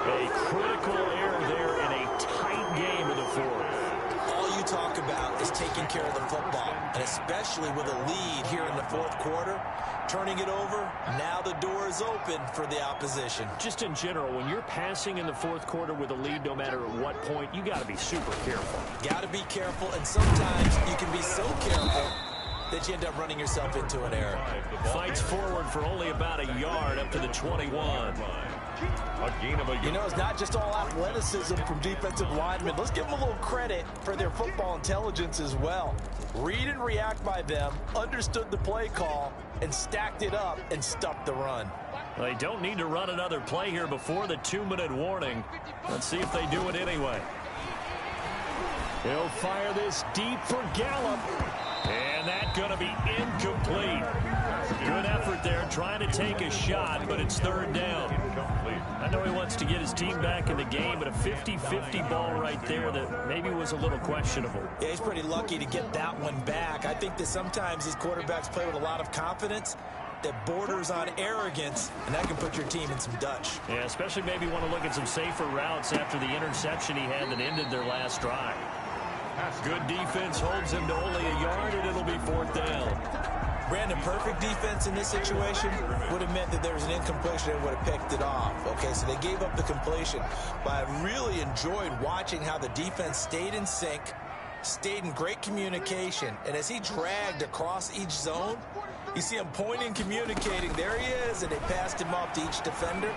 A critical error there in a tight game in the 4th. All you talk about is taking care of the football, and especially with a lead here in the 4th quarter, turning it over, now the door is open for the opposition. Just in general, when you're passing in the 4th quarter with a lead, no matter at what point, you got to be super careful. Got to be careful, and sometimes you can be so careful that you end up running yourself into an error. Fights forward for only about a yard up to the 21. A gain of a yard. You know, it's not just all athleticism from defensive linemen. Let's give them a little credit for their football intelligence as well. Read and react by them, understood the play call, and stacked it up and stuffed the run. They don't need to run another play here before the 2-minute warning. Let's see if they do it anyway. He'll fire this deep for Gallup. And that's going to be incomplete. Good effort there trying to take a shot, but it's third down. I know he wants to get his team back in the game, but a 50-50 ball right there that maybe was a little questionable. Yeah, he's pretty lucky to get that one back. I think that sometimes these quarterbacks play with a lot of confidence that borders on arrogance, and that can put your team in some Dutch. Yeah, especially maybe want to look at some safer routes after the interception he had that ended their last drive. Good defense holds him to only a yard, and it'll be fourth down. Brandon, perfect defense in this situation would have meant that there was an incompletion and would have picked it off. Okay, so they gave up the completion. But I really enjoyed watching how the defense stayed in sync, stayed in great communication, and as he dragged across each zone, you see him pointing, communicating. There he is, and they passed him off to each defender.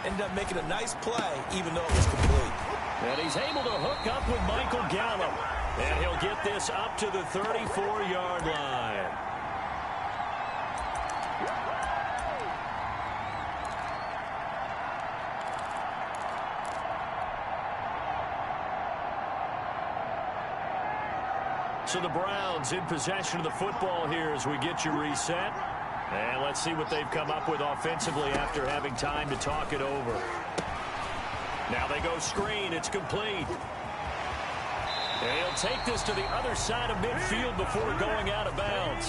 Ended up making a nice play, even though it was complete. And he's able to hook up with Michael Gallup. And he'll get this up to the 34-yard line. So the Browns in possession of the football here as we get you reset. And let's see what they've come up with offensively after having time to talk it over. Now they go screen. It's complete. And he'll take this to the other side of midfield before going out of bounds.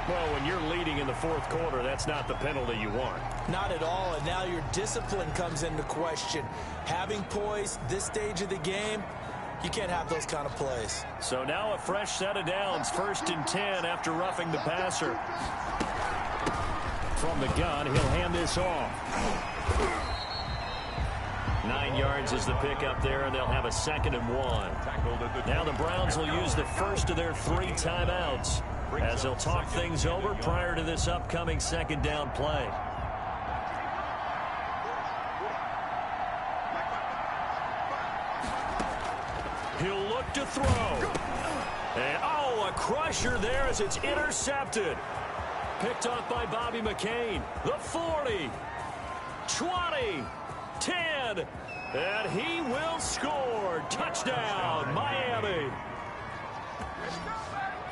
Well, when you're leading in the fourth quarter, that's not the penalty you want. Not at all, and now your discipline comes into question. Having poise this stage of the game, you can't have those kind of plays. So now a fresh set of downs, 1st and 10 after roughing the passer. From the gun, he'll hand this off. 9 yards is the pickup there, and they'll have a 2nd and 1. Now the Browns will use the first of their 3 timeouts as they'll talk things over prior to this upcoming 2nd down play. He'll look to throw. And, oh, a crusher there as it's intercepted. Picked off by Bobby McCain. The 40, 20, 10, and he will score. Touchdown, Miami.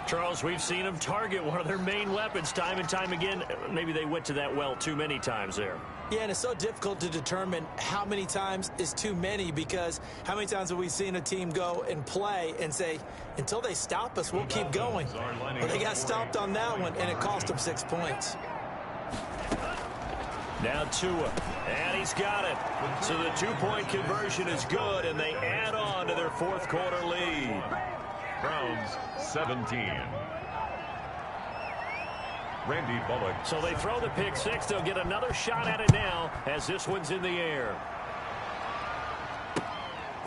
Charles, we've seen them target one of their main weapons time and time again. Maybe they went to that well too many times there. Yeah, and it's so difficult to determine how many times is too many, because how many times have we seen a team go and play and say, until they stop us, we'll keep going. But they got stopped on that one, and it cost them 6 points. Now Tua, and he's got it. So the 2-point conversion is good, and they add on to their fourth quarter lead. Browns 17. Randy Bullock. So they throw the pick six. They'll get another shot at it now as this one's in the air.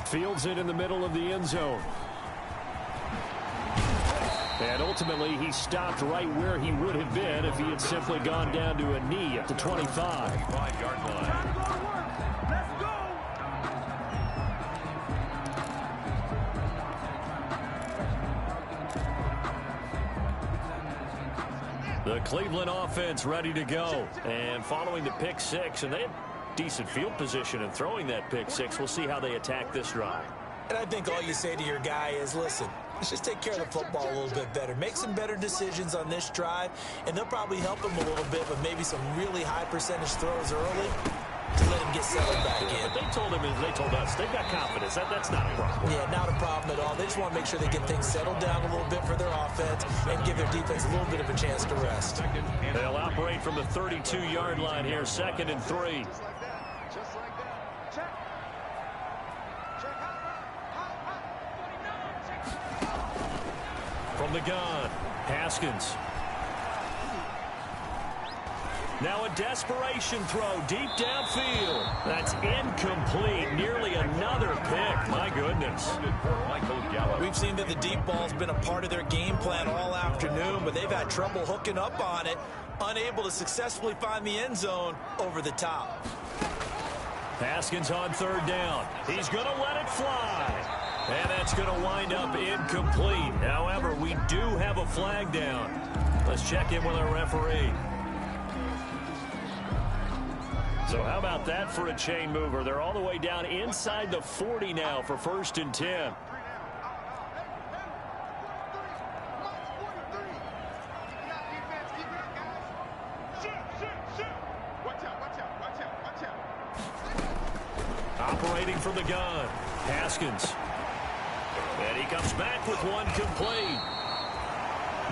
Fields it in the middle of the end zone. And ultimately, he stopped right where he would have been if he had simply gone down to a knee at the 25. 5-yard line. The Cleveland offense ready to go. And following the pick six, and they had decent field position in throwing that pick six. We'll see how they attack this drive. And I think all you say to your guy is, listen, let's just take care of the football a little bit better. Make some better decisions on this drive, and they'll probably help him a little bit with maybe some really high percentage throws early to let him get settled back in. But they told him, they told us, they've got confidence. That's not a problem. Yeah, not a problem at all. They just want to make sure they get things settled down a little bit for their offense and give their defense a little bit of a chance to rest. They'll operate from the 32-yard line here, 2nd and 3. From the gun, Haskins. Now a desperation throw deep downfield. That's incomplete. Nearly another pick. My goodness. We've seen that the deep ball's been a part of their game plan all afternoon, but they've had trouble hooking up on it, unable to successfully find the end zone over the top. Haskins on 3rd down. He's going to let it fly. And that's going to wind up incomplete. However, we do have a flag down. Let's check in with our referee. So how about that for a chain mover? They're all the way down inside the 40 now for 1st and 10. Operating from the gun, Haskins. And he comes back with one complete.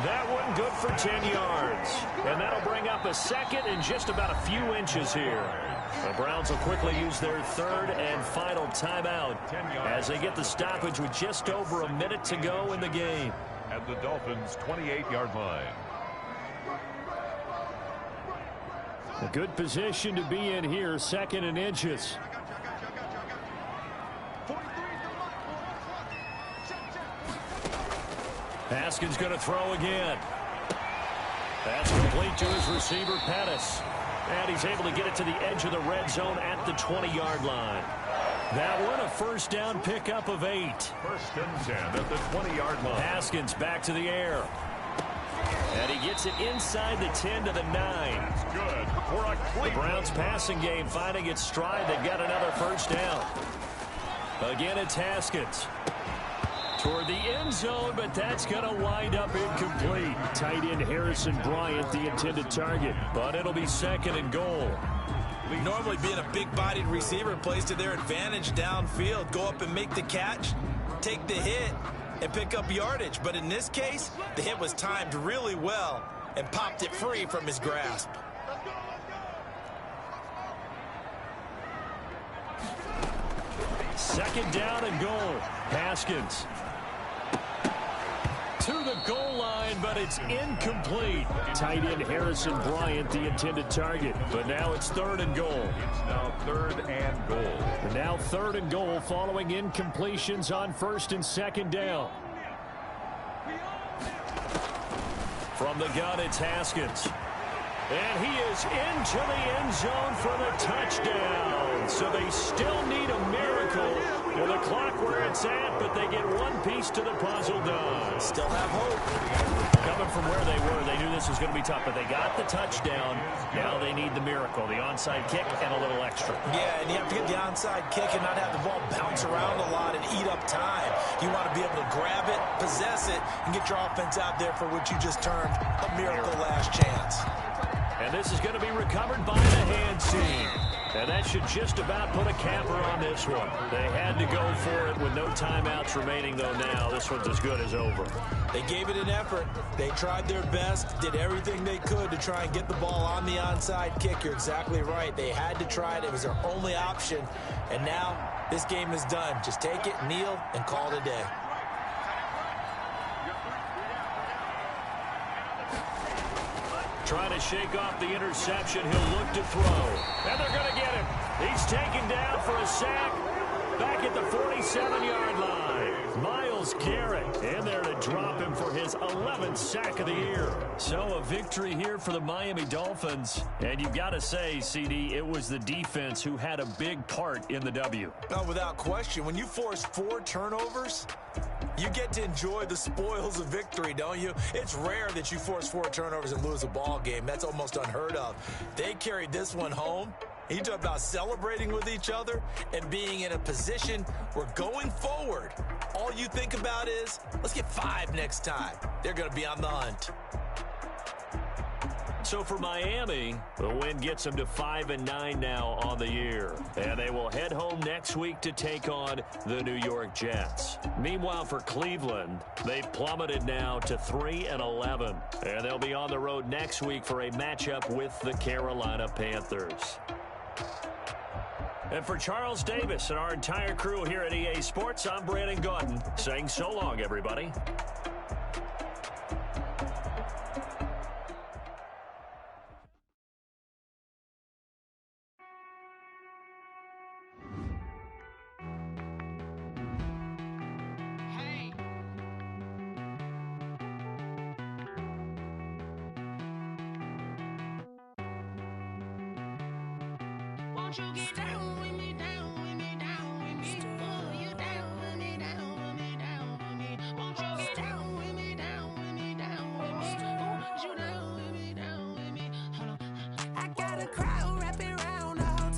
That one good for 10 yards. And that'll bring up a second and just about a few inches here. The Browns will quickly use their 3rd and final timeout as they get the stoppage with just over a minute to go in the game. At the Dolphins' 28-yard line. A good position to be in here, 2nd and inches. Haskins going to throw again. That's complete to his receiver, Pettis. And he's able to get it to the edge of the red zone at the 20-yard line. That one, a 1st down pickup of 8. 1st and 10 at the 20-yard line. Haskins back to the air. And he gets it inside the 10 to the 9. That's good for a The Browns passing game finding its stride. They've got another 1st down. Again, it's Haskins. Toward the end zone, but that's going to wind up incomplete. Tight end Harrison Bryant, the intended target. But it'll be 2nd and goal. Normally being a big-bodied receiver plays to their advantage downfield. Go up and make the catch, take the hit, and pick up yardage. But in this case, the hit was timed really well and popped it free from his grasp. Second down and goal. Haskins to the goal line, but it's incomplete. Tight end Harrison Bryant, the intended target. But now it's 3rd and goal. It's now 3rd and goal. And now 3rd and goal following incompletions on 1st and 2nd down. From the gun, it's Haskins. And he is into the end zone for the touchdown. So they still need a miracle with the clock where it's at, but they get one piece to the puzzle done. Still have hope. Coming from where they were, they knew this was going to be tough, but they got the touchdown. Now they need the miracle, the onside kick and a little extra. Yeah, and you have to get the onside kick and not have the ball bounce around a lot and eat up time. You want to be able to grab it, possess it, and get your offense out there for what you just termed a miracle last chance. And this is going to be recovered by the hand team. And that should just about put a capper on this one. They had to go for it with no timeouts remaining, though. Now this one's as good as over. They gave it an effort. They tried their best, did everything they could to try and get the ball on the onside kick. You're exactly right. They had to try it. It was their only option. And now this game is done. Just take it, kneel, and call it a day. Trying to shake off the interception. He'll look to throw. And they're going to get him. He's taken down for a sack back at the 47-yard line. Myles Garrett in there to drop him for his 11th sack of the year. So a victory here for the Miami Dolphins. And you've got to say, CD, it was the defense who had a big part in the W. No, without question. When you force 4 turnovers, you get to enjoy the spoils of victory, don't you? It's rare that you force 4 turnovers and lose a ball game. That's almost unheard of. They carried this one home. You talk about celebrating with each other and being in a position where going forward, all you think about is, let's get 5 next time. They're going to be on the hunt. So for Miami, the win gets them to 5-9 now on the year. And they will head home next week to take on the New York Jets. Meanwhile, for Cleveland, they plummeted now to 3-11. And they'll be on the road next week for a matchup with the Carolina Panthers. And for Charles Davis and our entire crew here at EA Sports, I'm Brandon Gaudin saying so long, everybody. You get down with me, down with me, down with me. Oh, you down with me, down with me, down with me. Won't you get down with me, down with me, down with me? Oh, you down with me, down with me. Hold on. I got a crowd wrapping around the whole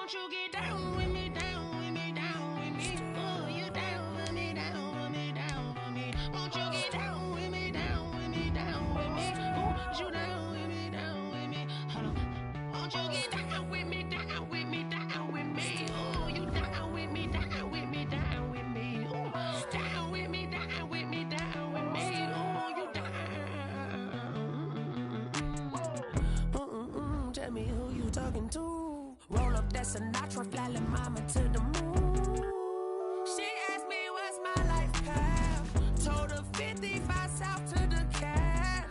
Won't you get down with me, down with me, down with me? Oh, you down with me, down with me, down with me. Won't you get down with me, down with me, down with me? Oh, you down with me, down with me? Hold on. Won't you get down with me, down with me, down with me? Oh, you down with me, down with me, down with me? Oh, down with me, down with me, down with me? Oh, you down. Tell me who you talking to. Roll up that Sinatra, fly like mama to the moon. She asked me what's my life path. Told her 55 south to the cat.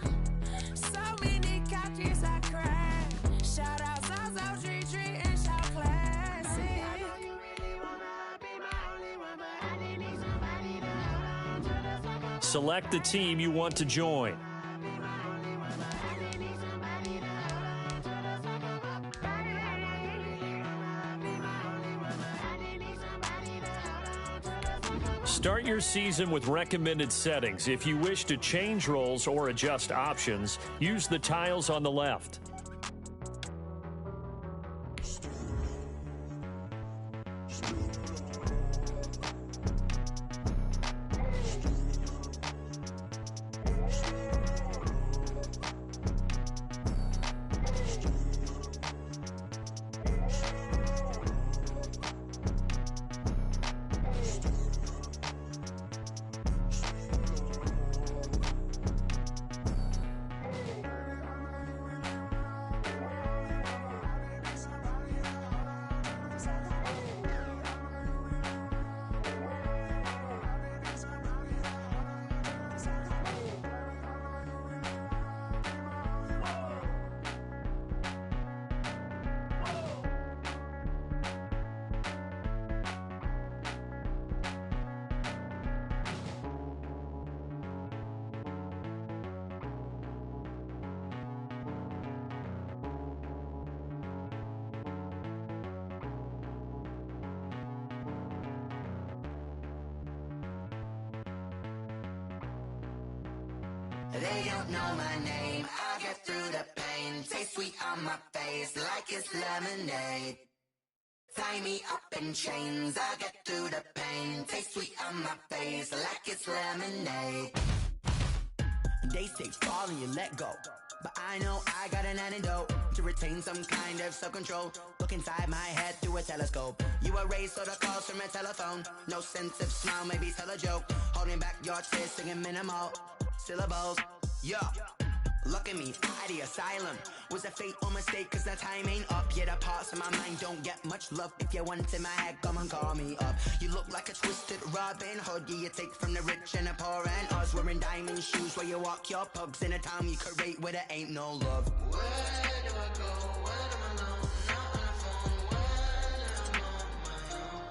So many couches I cried. Shout out Zazo, Tree, and shout classic. I know you really wanna be my only one, but I didn't need somebody to hold on to the sucker. Select the team you want to join. Start your season with recommended settings. If you wish to change roles or adjust options, use the tiles on the left. They don't know my name, I'll get through the pain. Taste sweet on my face like it's lemonade. Tie me up in chains, I'll get through the pain. Taste sweet on my face like it's lemonade. They say fall and you let go, but I know I got an antidote to retain some kind of self-control. Look inside my head through a telescope. You erase all the calls from a telephone. No sense of smile, maybe tell a joke. Holding back your tears, singing minimal syllables. Yeah, look at me, at the asylum. Was a fate or mistake, cause the time ain't up. Yeah, the parts of my mind don't get much love. If you want in my head, come and call me up. You look like a twisted Robin Hood. Yeah, you take from the rich and the poor and us. Wearing diamond shoes where you walk your pugs in a town you create where there ain't no love. Where do I go? When I'm alone? Not on the phone. When I'm on my own.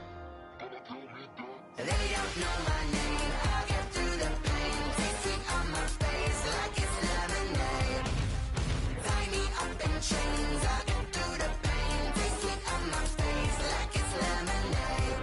They don't know my name. I'll get through the pain. Taste sweet on my face like it's lemonade. Tie me up in chains. I'll get through the pain. Taste sweet on my face like it's lemonade.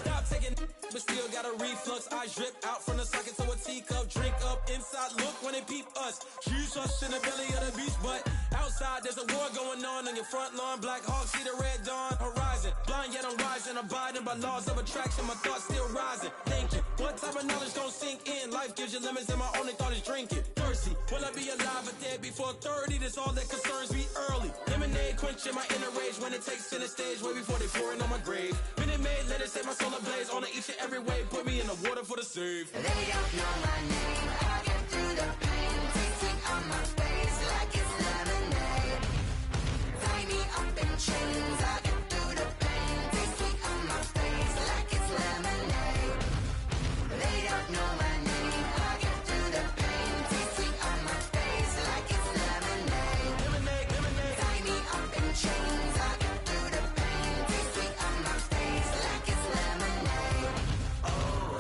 Stop taking, but still got a reflux. I drip out from the socket to a teacup. Drink up inside. Look when they peep us. Choose us in the belly of the beast, but outside there's a war going on your front lawn. Black Hawk see the red dawn horizon. Blind yet I'm rising, abiding by laws of attraction. My thoughts still rising. Thinking, what type of knowledge don't sink in? Life gives you limits, and my only thought is drinking. Thirsty, will I be alive or dead before 30? That's all that concerns me early. Lemonade quenching my inner rage when it takes center stage, way before they pour it on my grave. Minute Maid, let it set my soul ablaze. On each and every way, put me in the water for the save. They don't know my name. I'll get through the pain. Taste sweet on my face like it's lemonade. Tie me up in chains. I'll get through the pain. Taste sweet on my face like it's lemonade. They don't know my name. I'll get through the pain. Taste sweet on my face like it's lemonade. Lemonade, lemonade. Tie me up in chains. I'll get through the pain. Taste sweet on my face like it's lemonade. Oh.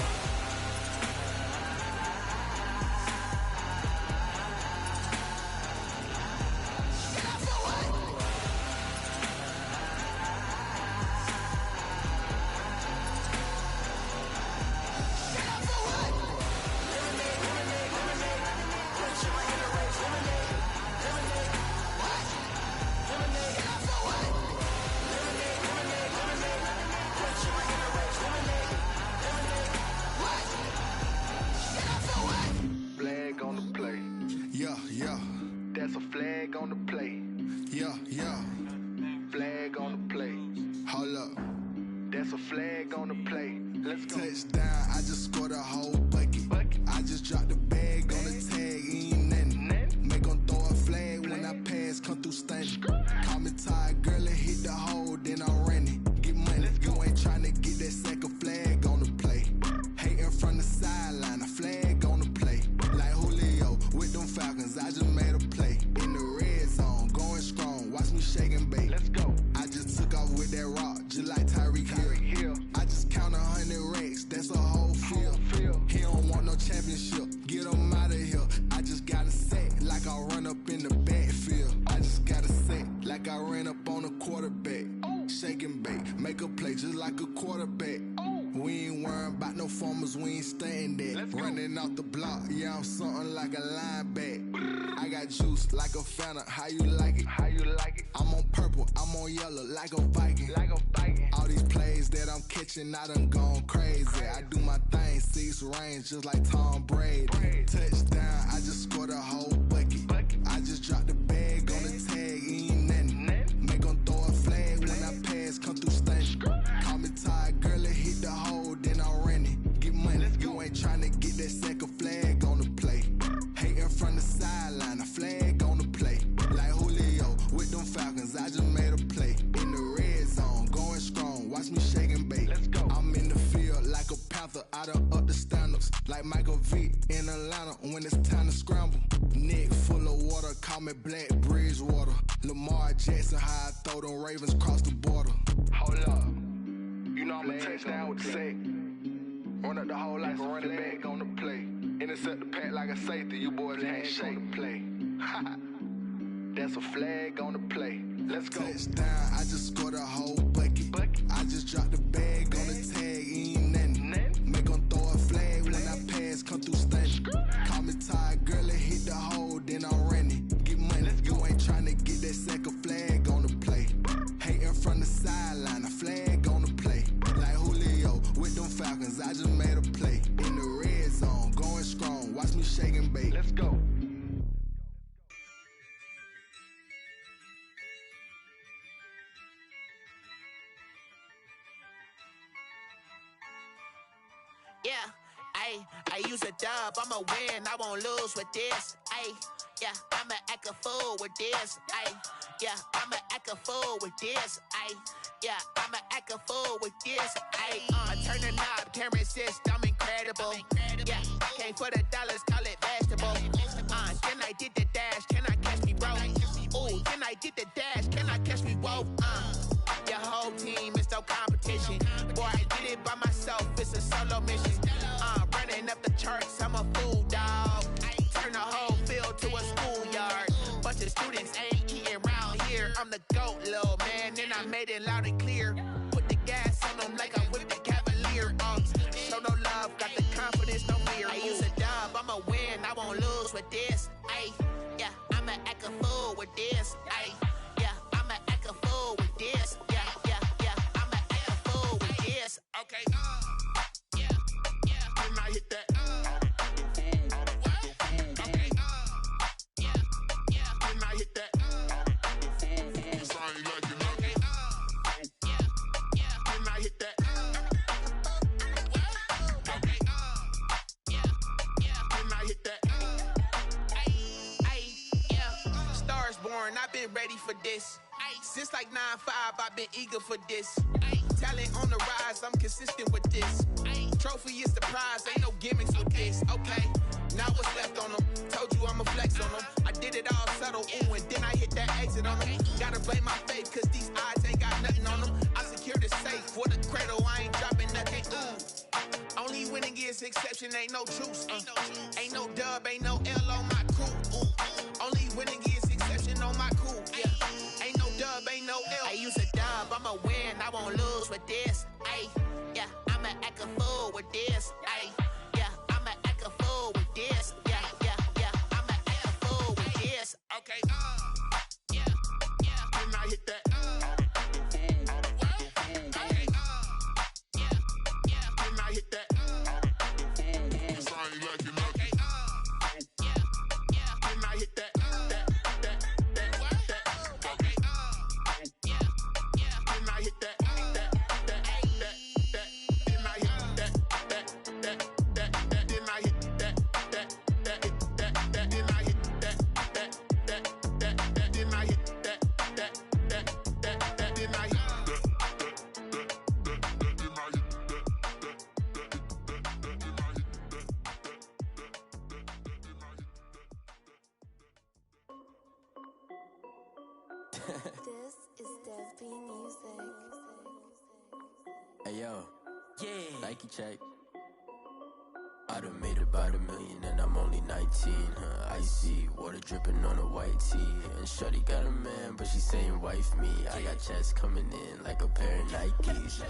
Yeah, yeah. That's a flag on the play. Yeah, yeah. Flag on the play. Hold up. That's a flag on the play. Let's go. Touchdown, I just scored a whole bucket. I just dropped the bag on the tag, ain't nothing. Make them throw a flag when I pass, come through stunning. Call me tired, girl, and hit the hole, then I'm running. Get money, you ain't tryna get that second flag on the play. Hating from the sideline, a flag on the play. Like Julio with them Falcons, I just made a play. In the red zone, going strong, watch me shake and bake. Let's go. I just took off with that rock, just like Tyreek Hill. I just count 100 racks, that's a whole field. He don't want no championship, get him out of here. I just got a set, like I run up in the backfield. I just got a set, like I ran up on a quarterback. Shake and bake, make a play just like a quarterback. We ain't worrying about no formers, we ain't staying there. Running off the block, yeah, I'm something like a linebacker. I got juice like a Fanta, how you like it? How you like it? I'm on purple, I'm on yellow, like a Viking. Like a Viking. All these plays that I'm catching, I done gone crazy. I do my thing, 6 range, just like Tom Brady. Touchdown, I just scored a whole bucket. I just dropped the bag on the tag, ain't nothing. Make them throw a flag when I pass, come through stunning. Call me tired, girl, and hit the hole, then I'm running. Get money, you ain't tryna get that second flag on the play. Hating from the sideline, a flag on the play. Like Julio with them Falcons, I just made a play. In the red zone, going strong, watch me shake and bake. Let's go. I'm in the field like a Panther, I done up the standards. Like Michael Vick in Atlanta when it's time to scramble. Neck full of water, call me Black Bridgewater. Lamar Jackson, how I throw them Ravens cross the border. Hold up. You know I'm a touchdown with the sack. Run up the whole like a running back on the play. Intercept the pack like a safety, you boys can't shake the play. That's a flag on the play. Let's go. Touchdown, I just scored a whole bucket. I just dropped the bag on the tag, ain't nothing. Make them throw a flag when I pass, come through stunning. Call me tired, girl, and hit the hole, then I'm running. Get money, you ain't tryna get that second flag on the play. Hating from the sideline, a flag on the play. Like Julio with them Falcons, I just made a play. In the red zone, going strong, watch me shake and bake. Let's go. Yeah, I use a dub, I'ma win, I won't lose with this. Yeah, I'ma act a fool with this. Yeah, I'ma act a fool with this. Yeah, I'ma act a fool with this. I turn the knob, camera assist, I'm incredible. Yeah, came for the dollars, call it vegetable. Then I did the dash, can I catch me, bro? Ooh, then I did the dash, can I catch me, whoa? Your whole team is no competition. Boy, I did it by myself, it's a solo mission. Running up the charts, I'm a fool, dog. Turn the whole field to a schoolyard. Bunch of students ain't eating round here. I'm the GOAT, little man, and I made it loud and clear. Put the gas on them like I whipped the Cavalier. Show no love, got the confidence, no fear. I use a dub, I'ma win, I won't lose with this. Yeah, I'ma act a fool with this. Yeah, I'ma act a fool with this. Yeah, I'ma act a fool with this. Okay, yeah, when I hit that. Okay, yeah, when I hit that. Cause I ain't like it. Okay, yeah, when I hit that. Okay, yeah, when I hit that. Yeah, Stars born, I've been ready for this. Since like 9-5, I've been eager for this. Talent on the rise, I'm consistent with this. Trophy is the prize, ain't no gimmicks with this. Okay, now what's left on them? Told you I'ma flex on them. I did it all subtle, ooh, and then I hit that exit on them. Gotta blame my faith, cause these odds ain't got nothing on them. I secure the safe for the cradle, I ain't dropping nothing, ooh. Only winning is exception, ain't no truce. Ain't no dub, ain't no L on my crew. Ooh. Only winning is exception on my crew, yeah. Ain't no dub, ain't no L. I use a dub, I'ma win, I won't lose with this. Yeah, I'ma act a fool with this. Yeah, I'ma act a fool with this. Yeah, I'ma act a fool with this. Okay, yeah, when I hit that. Okay, yeah, when I hit that. Cause I ain't like it. Okay, yeah, when I hit Steph B Music. Hey yo, yeah, Nike check. I done made about $1 million and I'm only 19, huh? Icy, water dripping on a white tee. And shorty got a man, but she saying wife me. I got checks coming in like a pair of Nikes.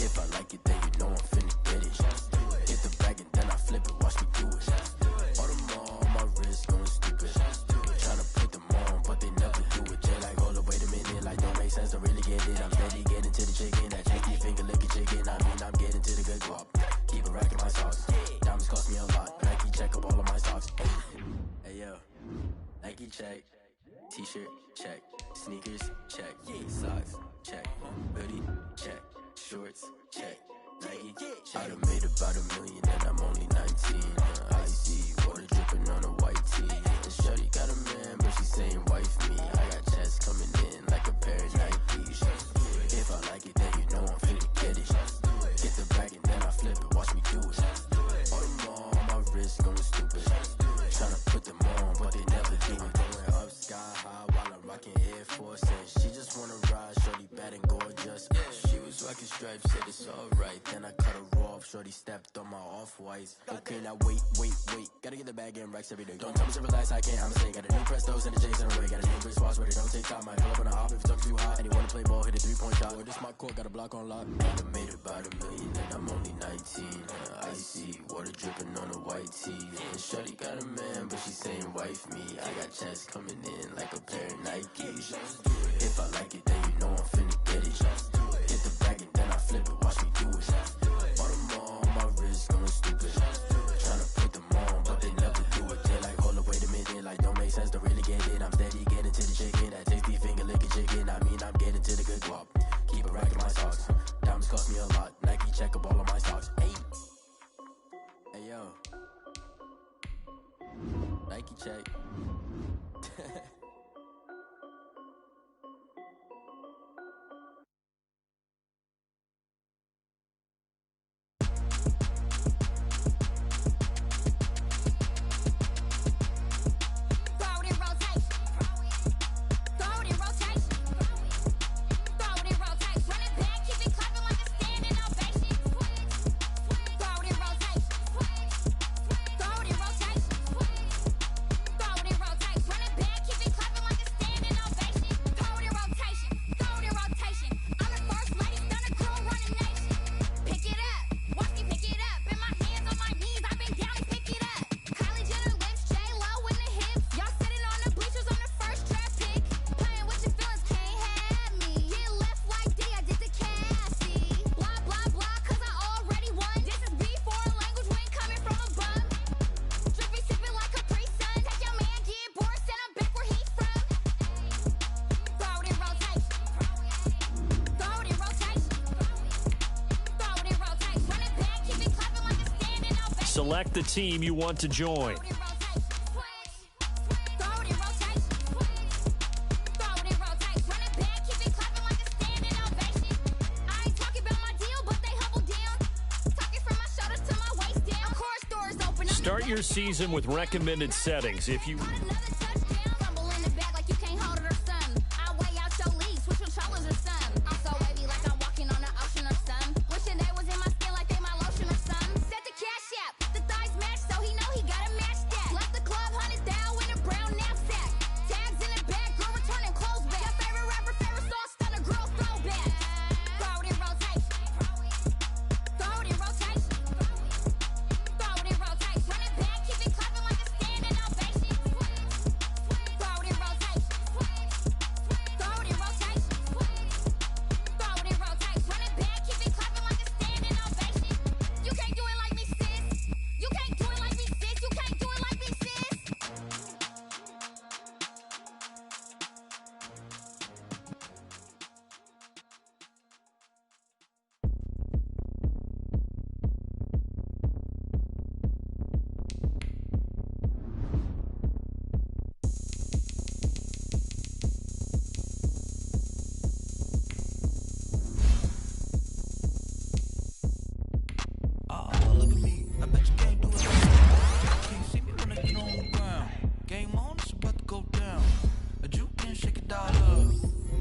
If I like it, then you know I'm finna get it. Get the bag and then I flip it, watch me do it. All them on my wrist going stupid. Tryna put them on, but they never do it. Jay like, hold up, wait a minute, like don't make sense, don't really get it. I'm steady getting to the chicken, that chicky finger licking chicken. I mean, I'm getting to the good guap. Keep a rack in my socks. Diamonds cost me a lot. Nike check up all of my socks. Hey yo, Nike check. T-shirt check. Sneakers check. Socks check. Hoodie check. Shorts check. Nike I done made about $1 million and I'm only 19. Icy, water dripping on a white tee. And shorty got a man, but she saying wife me. I got checks coming in like a pair of Nikes. If I like it, then you know I'm finna get it. Get the bag and then I flip it, watch me do it. All them on my wrist going stupid. Tryna put them on, but they never do it. Going up sky high while I'm rocking Air Force. And she just wanna ride, shorty bad and gorgeous. She was rocking stripes, said it's alright. Then I cut her off, shorty stepped on my off-whites. Okay, now wait. Gotta get the bag and racks every day. Don't tell me to relax, I can't, I'ma say. Got a new Prestos and the J's in a way. Got a new wrist watch, but it don't take time. I pull up on the hop if it's up too hot. And you wanna play ball, hit a 3-point shot. Or this my court, got a block on lock. I done made about $1 million and I'm only 19. Icy, water dripping on a white tee. And shorty got a man, but she saying wife me. I got checks coming in like a pair of Nikes. If I like it, then you know I'm finna get it. Get the bag and then I flip it, watch me do it. All them on my wrist going stupid. Tryna put them on, but they never do it. They like, hold up, wait a minute, like don't make sense, don't really get it. I'm steady getting to the chicken, that tasty finger licking chicken. I mean, I'm getting to the good guap. Keep a rack in my socks. Diamonds cost me a lot. Nike check up all of my stocks. Hey yo, Nike check. Select the team you want to join. Start your season with recommended settings. If you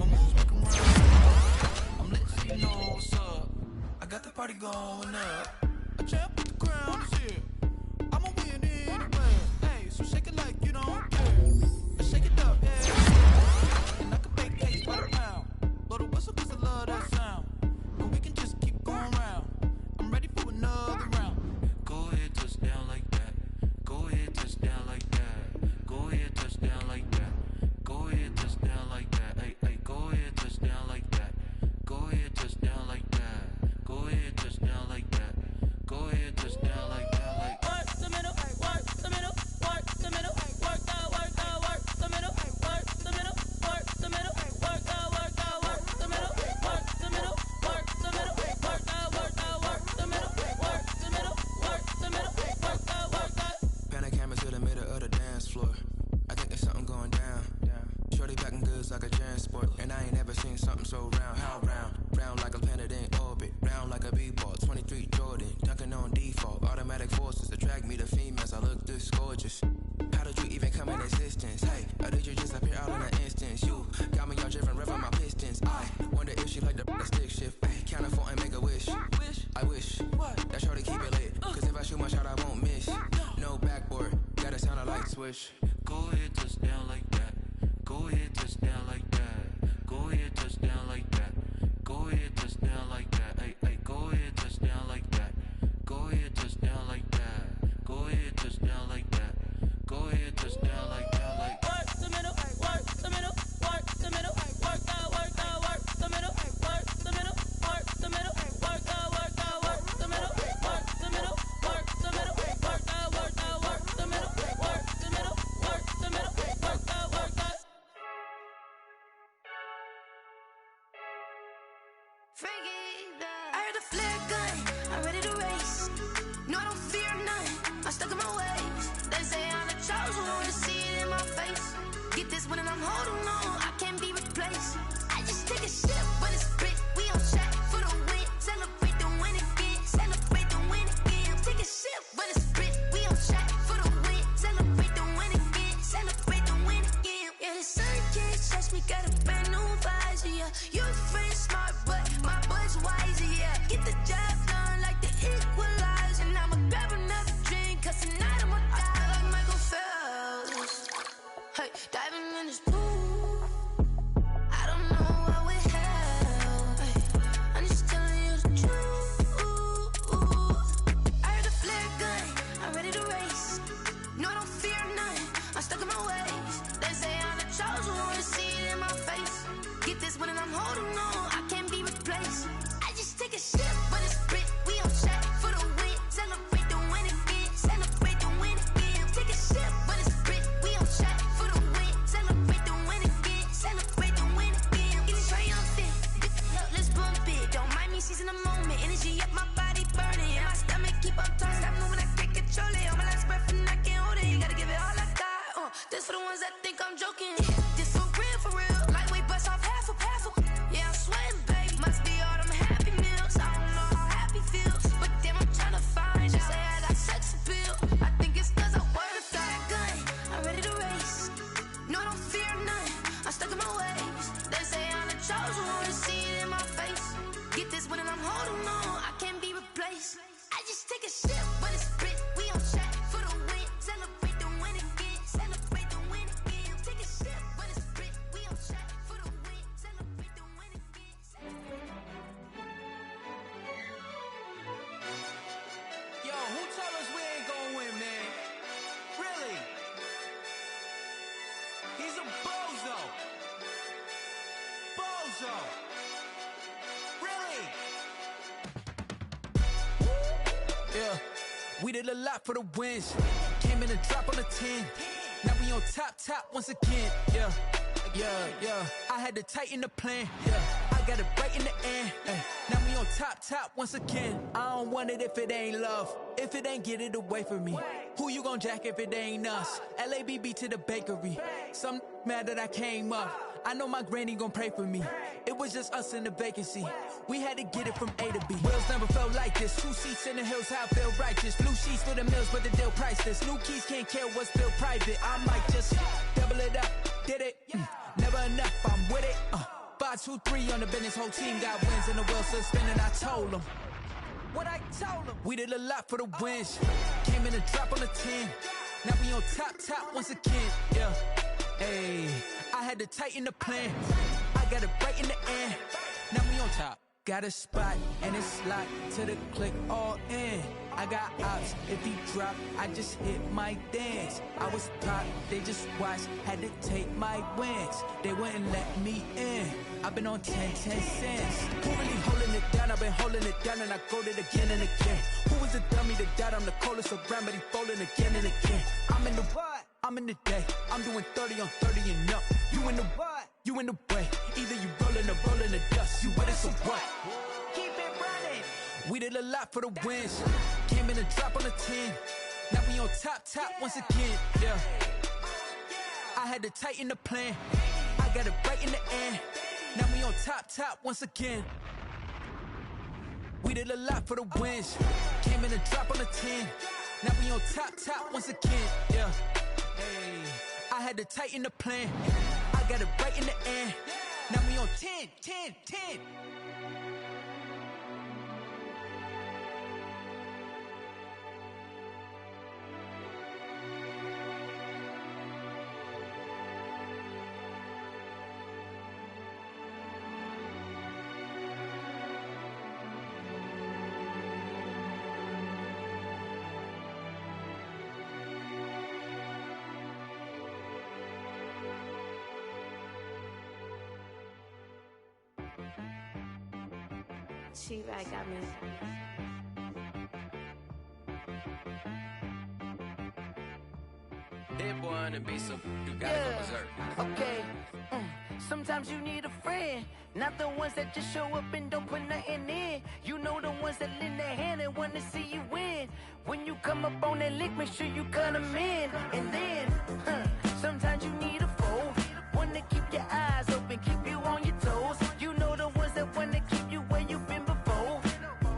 My moves make 'em run. I'm lit, so you know what's up. I got the party going up. A champ with the crown is here. I'ma win anyway. Hey, so shake it like you don't care. Shake it up, yeah. And I can make cakes by the pound. Blow the whistle 'cause I love that sound. And we can just keep going round. I'm ready for another round. Go ahead, touch down like that. Go ahead, touch down like that. Go ahead, touch down like that. Go ahead, touch down like that. Hey, hey, go ahead, touch down like that. Go ahead, touch down like that. Go ahead, touch down like that. Go ahead, touch down like that. Like work the middle, work the middle, work the middle, work the middle, work the middle, work the middle, work the middle, work the middle, work the middle, work the middle, work the middle, work the middle, work the. Pan a camera to the middle of the dance floor. I think there's something going down. Shorty packing goods like a transport, and I ain't never seen something so round. How round? Round like a planet in orbit, round like a b-ball. 23 Jordan, dunking on default. Automatic forces attract me to females. I look this gorgeous. How did you even come in existence? Hey, or did you just appear out in an instance? You got me all driven, revving my pistons. I wonder if she like the stick shift. Hey, count it 4 and make a wish. I wish that shorty keep it lit. 'Cause if I shoot my shot, I won't miss. No backboard, gotta sound a light switch. Go ahead, touch down like that. Go ahead, touch down like that. Go ahead, touch down like that. Go ahead, touch down like that. Hey, hey, go ahead, touch down like that. Go ahead, touch down like that. Go ahead, touch down like that. Go ahead, touch down like that. Like work the middle, work the middle, work the middle, work the middle, work the middle, work the middle, work the middle, work the middle, work the middle, work the middle, work the middle, work the middle, work the middle, work the middle, work the. I heard a flare gun, I'm ready to race. No, I don't fear none, I'm stuck in my ways. They say I'm the chosen one, to see it in my face. Get this one and I'm holding on, I can't be replaced. I just take a sip when it's split, we on track for the win. Celebrate the win again, celebrate the win again. Take a sip when it's split, we on track for the win. Celebrate the win again, celebrate the win again. Yeah, the sun can't touch me, got a brand new visor, yeah. Your friend smart, but my boy's wiser, yeah. Get the job done like the equalizer. And I'ma grab another drink, 'cause tonight I'ma die like Michael Phelps. Hey, diving in this pool, I don't know what would help. Hey, I'm just telling you the truth. I heard a flare gun, I'm ready to race. No, I don't fear none, I'm stuck in my ways. They say I'm the chosen one, to see it in my face. Get this one and I'm holding on, I can't be replaced. I just take a sip when it's split, we on track for the win. Celebrate the win again, celebrate the win again. Take a sip when it's split, we on track for the win. Celebrate the win again, celebrate the win again. Getting triumphant, let's bump it. Don't mind me seizing the moment, energy up my body burning. And my stomach keep up turning, stop moving, I can't control it. On my last breath and I can't hold it, you gotta give it all I got. This for the ones that think I'm joking. This for real, lightweight bust off half a. Yeah, I'm sweating, babe. Must be all them happy meals. I don't know how happy feels, but damn, I'm trying to find. She say I got sex appeal. I think it's 'cause I wear a fat gun. I'm ready to race. No, I don't fear none, I'm stuck in my ways. They say I'm the chosen one, to see it in my face. Get this one and I'm holding on, I can't be replaced. I just take a sip when it's split, we on track for the win. Celebrate the win again, celebrate the win again. Take a sip when it's split, we on track for the win. Celebrate the win again. yo, who told us we ain't gonna win, man? Really? He's a bozo. Bozo. Really? Yeah, we did a lot for the wins. Came in a drop on the 10. Now we on top once again. Yeah. I had to tighten the plan. Yeah, I got it right in the end. Now we on top once again. I don't want it if it ain't love. If it ain't, get it away from me. Who you gon' jack if it ain't us? LABB to the bakery. Some mad that I came up. I know my granny gon' pray for me. It was just us in the vacancy. We had to get it from A to B. Wheels never felt like this. 2 seats in the hills, how I feel righteous. Blue sheets for the mills, but the deal priceless. New keys can't care what's still private. I might just double it up. Did it? Never enough, I'm with it. 1, 2, 3 on the business. Whole team got wins and the wheels still spinning. I told them what I told them. We did a lot for the wins. Came in a drop on the 10. Now we on top once again. Yeah. Hey, I had to tighten the plan. I got it right in the end. Now we on top. Got a spot and it's locked to the click all in. I got ops, if he drop, I just hit my dance. I was top, they just watched, had to take my wins. They wouldn't let me in. I've been on 10 cents. Who really holding it down? I've been holding it down and I go it again and again. Who was the dummy that died? I'm the coldest around, but he falling again and again. I'm in the what? I'm in the day. I'm doing 30 on 30 and up. You in the what? You in the way. Either you rolling or rolling the dust. You with it, so what? Keep it running. We did a lot for the wins. Came in a drop on the 10. Now we on top once again. Yeah. I had to tighten the plan. I got it right in the end. Now we on top once again. We did a lot for the wins. Came in a drop on the 10. Now we on top once again. Yeah. Hey, I had to tighten the plan. I got it right in the end. Now we on 10. She right got me. Dead boy on the beat, so you gotta go berserk. Okay. Sometimes you need a friend, not the ones that just show up and don't put nothing in. You know the ones that lend their hand and wanna see you win. When you come up on that lick, make sure you cut them in. And then, sometimes you need a foe, one to keep your eyes open, keep you on your toes. You know the ones that wanna keep you where you've been before.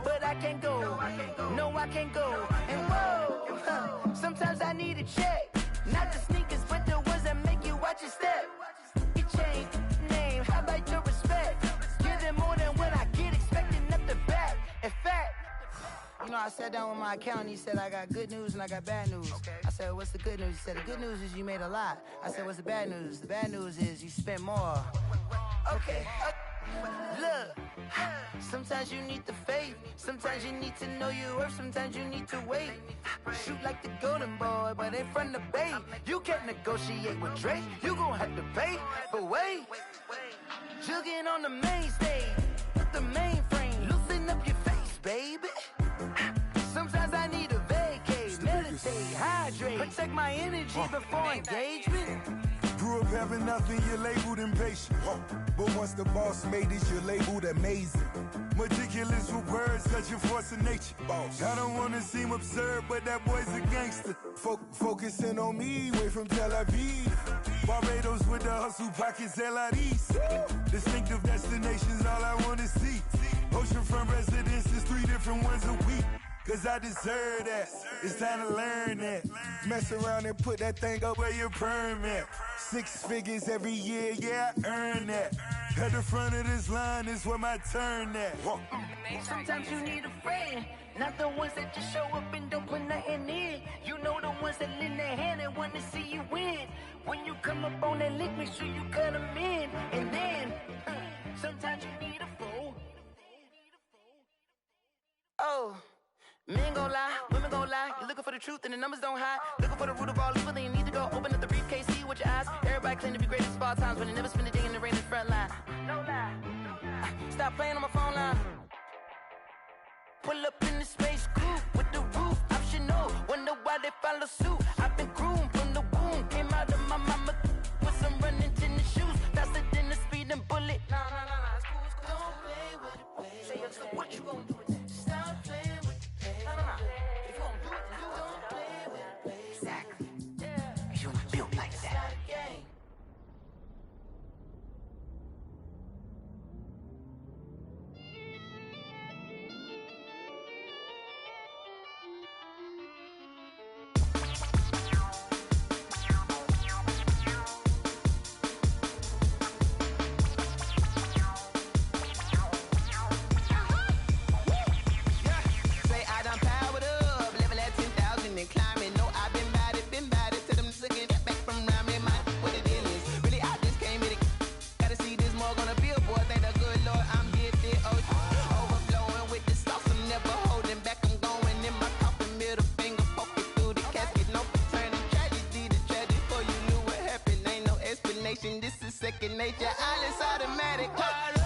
But I can't go, no I can't go. And whoa, sometimes I need a check, not the sneakers, but the ones that make you watch your step. You change name, how about your respect? Give them more than what I get, expecting up the back. In fact, you know, I sat down with my accountant, he said I got good news and I got bad news. I said, what's the good news? He said, the good news is you made a lot. I said, what's the bad news? The bad news is you spent more. Okay, look, sometimes you need the faith, sometimes you need to know your worth, sometimes you need to wait. Shoot like the golden boy, but in front of the bay. You can't negotiate with Drake, you gon' have to pay. But wait, jugging on the main stage, with the mainframe, loosen up your face, baby. Sometimes I need a vacate, meditate, hydrate, protect my energy before engagement. Grew up having nothing, you're labeled impatient. But once the boss made it, you're labeled amazing. Meticulous with words, cause you're force of nature. I don't wanna seem absurd, but that boy's a gangster. Focusing on me, way from Tel Aviv. Barbados with the hustle pockets, LIDs. Distinctive destinations, all I wanna see. Oceanfront residences, 3 different ones a week. Cause I deserve that, it's time to learn that. Mess around and put that thing up where your perm at. 6 figures every year, yeah, I earn that. At the front of this line is where my turn at. Sometimes you need a friend, not the ones that just show up and don't put nothing in. You know the ones that lend their hand and wanna see you win. When you come up on that lick, make sure you cut them in. And then, sometimes you need a fool. Oh. Men gon' lie, women gon' lie. You're looking for the truth and the numbers don't hide. Looking for the root of all evil, then you need to go open up the briefcase, see with your eyes. Everybody claim to be greatest of all times, but they never spend a day in the rain in the front line. No lie. Stop playing on my phone line. Pull up in the space coupe with the roof optional. Wonder why they follow suit. I've been groomed from the womb. Came out of my mama with some running tennis shoes. Faster than the speeding bullet. No, it's cool, it's cool. Don't play with it, play. Say, yo, so what you gon' do with that? Stop playing with it. If you gon' do it, you don't play with it. Exactly. Yeah. You built like that. destination. This is second nature. All is automatic.